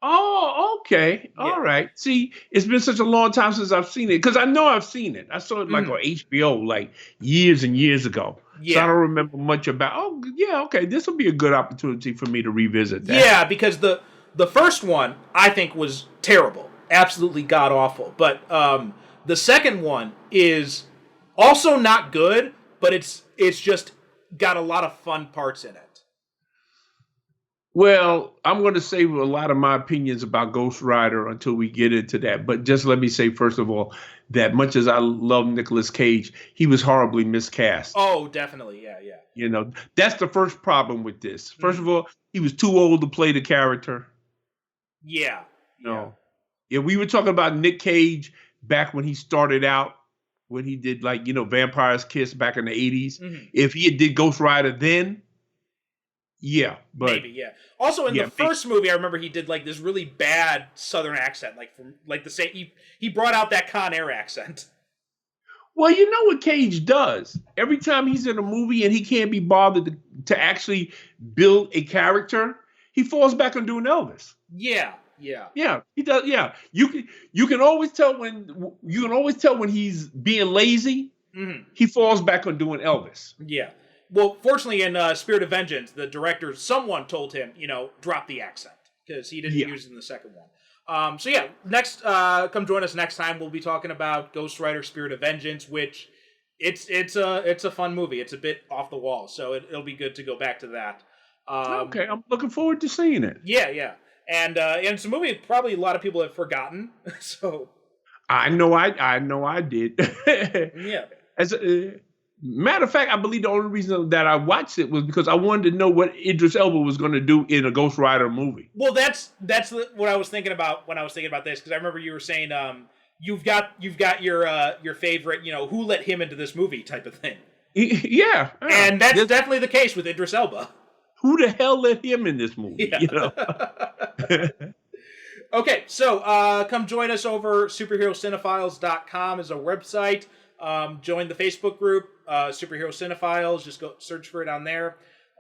Oh, okay. All right. See, it's been such a long time since I've seen it because I know I've seen it. I saw it like on HBO like years and years ago. Yeah. So I don't remember much about. Oh, yeah. Okay, this will be a good opportunity for me to revisit that. Yeah, because the first one I think was terrible, absolutely god awful. But the second one is also not good, but it's just got a lot of fun parts in it. Well, I'm going to save a lot of my opinions about Ghost Rider until we get into that. But just let me say, first of all, that much as I love Nicolas Cage, he was horribly miscast. Oh, definitely. Yeah. That's the first problem with this. First of all, he was too old to play the character. Yeah. No. Yeah, we were talking about Nick Cage back when he started out, when he did like, Vampire's Kiss back in the 80s. Mm-hmm. If he did Ghost Rider then, yeah. But maybe, yeah. Also, in the first movie, I remember he did like this really bad Southern accent, like from like the same. He brought out that Con Air accent. Well, you know what Cage does? Every time he's in a movie and he can't be bothered to actually build a character, he falls back on doing Elvis. Yeah. Yeah, he does. Yeah, you can always tell when he's being lazy. Mm-hmm. He falls back on doing Elvis. Yeah. Well, fortunately, in Spirit of Vengeance, the director, someone told him, drop the accent because he didn't use it in the second one. So yeah, next, come join us next time. We'll be talking about Ghost Rider: Spirit of Vengeance, which it's a fun movie. It's a bit off the wall, so it'll be good to go back to that. Okay, I'm looking forward to seeing it. Yeah. And it's a movie probably a lot of people have forgotten. So I know I did. Yeah. As a matter of fact, I believe the only reason that I watched it was because I wanted to know what Idris Elba was going to do in a Ghost Rider movie. Well, that's what I was thinking about when I was thinking about this, because I remember you were saying you've got your favorite, who let him into this movie type of thing. Yeah. And that's definitely the case with Idris Elba. Who the hell let him in this movie? Yeah. Okay, so come join us over superherocinephiles.com is our website. Join the Facebook group, Superhero Cinephiles. Just go search for it on there.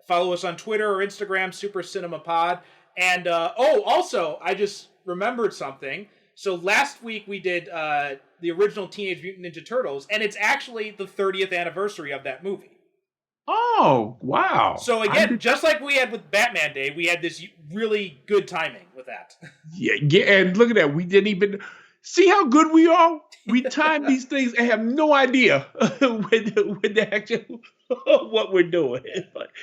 Follow us on Twitter or Instagram, Super Cinema Pod. And also, I just remembered something. So last week we did the original Teenage Mutant Ninja Turtles, and it's actually the 30th anniversary of that movie. Oh, wow. So again, just like we had with Batman Day, we had this really good timing with that. Yeah, and look at that. We didn't even see how good we are. We time these things and have no idea with the actual what we're doing.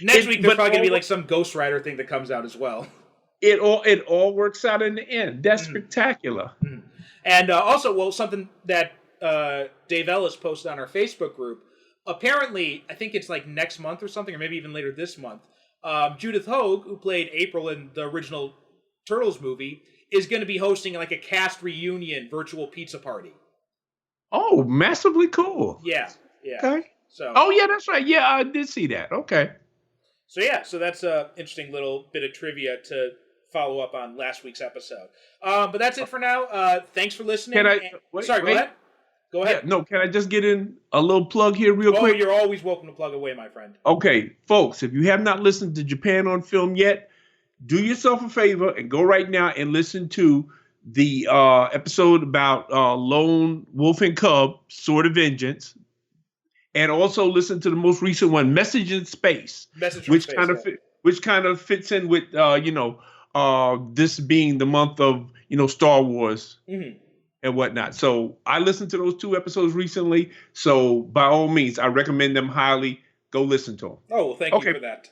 Next week there's probably gonna be like some Ghost Rider thing that comes out as well. It all works out in the end. That's spectacular. Mm-hmm. And also, something that Dave Ellis posted on our Facebook group. Apparently, I think it's like next month or something, or maybe even later this month, Judith Hoag, who played April in the original Turtles movie, is going to be hosting like a cast reunion virtual pizza party. Oh, massively cool. Yeah. Okay. So. Oh, yeah, that's right. Yeah, I did see that. Okay. So that's a interesting little bit of trivia to follow up on last week's episode. But that's it for now. Thanks for listening. Go ahead. Go ahead. Yeah, no, can I just get in a little plug here real quick? Oh, you're always welcome to plug away, my friend. Okay, folks, if you have not listened to Japan on Film yet, do yourself a favor and go right now and listen to the episode about Lone Wolf and Cub, Sword of Vengeance, and also listen to the most recent one, Message in Space, which kind of fits in with this being the month of Star Wars. Mm-hmm. And whatnot. So I listened to those 2 episodes recently. So by all means, I recommend them highly. Go listen to them. Oh, well, thank you for that.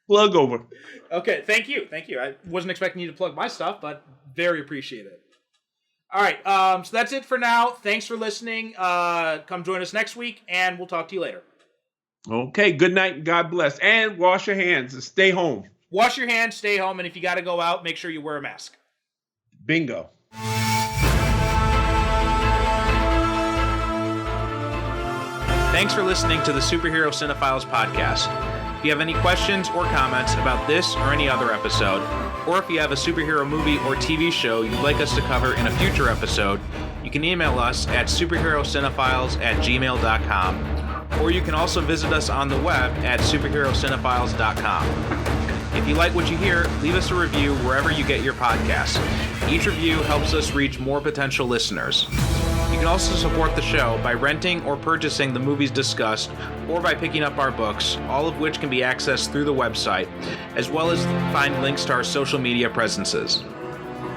Plug over. Okay, thank you. I wasn't expecting you to plug my stuff, but very appreciate it. All right, so that's it for now. Thanks for listening. Come join us next week, and we'll talk to you later. Okay, good night and God bless. And wash your hands and stay home. Wash your hands, stay home, and if you got to go out, make sure you wear a mask. Bingo. Thanks for listening to the Superhero Cinephiles podcast. If you have any questions or comments about this or any other episode, or if you have a superhero movie or TV show you'd like us to cover in a future episode, you can email us at superherocinephiles@gmail.com, or you can also visit us on the web at superherocinephiles.com. If you like what you hear, leave us a review wherever you get your podcasts. Each review helps us reach more potential listeners. You can also support the show by renting or purchasing the movies discussed, or by picking up our books, all of which can be accessed through the website, as well as find links to our social media presences.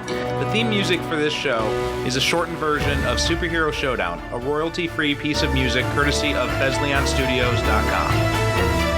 The theme music for this show is a shortened version of Superhero Showdown, a royalty-free piece of music courtesy of FezleonStudios.com.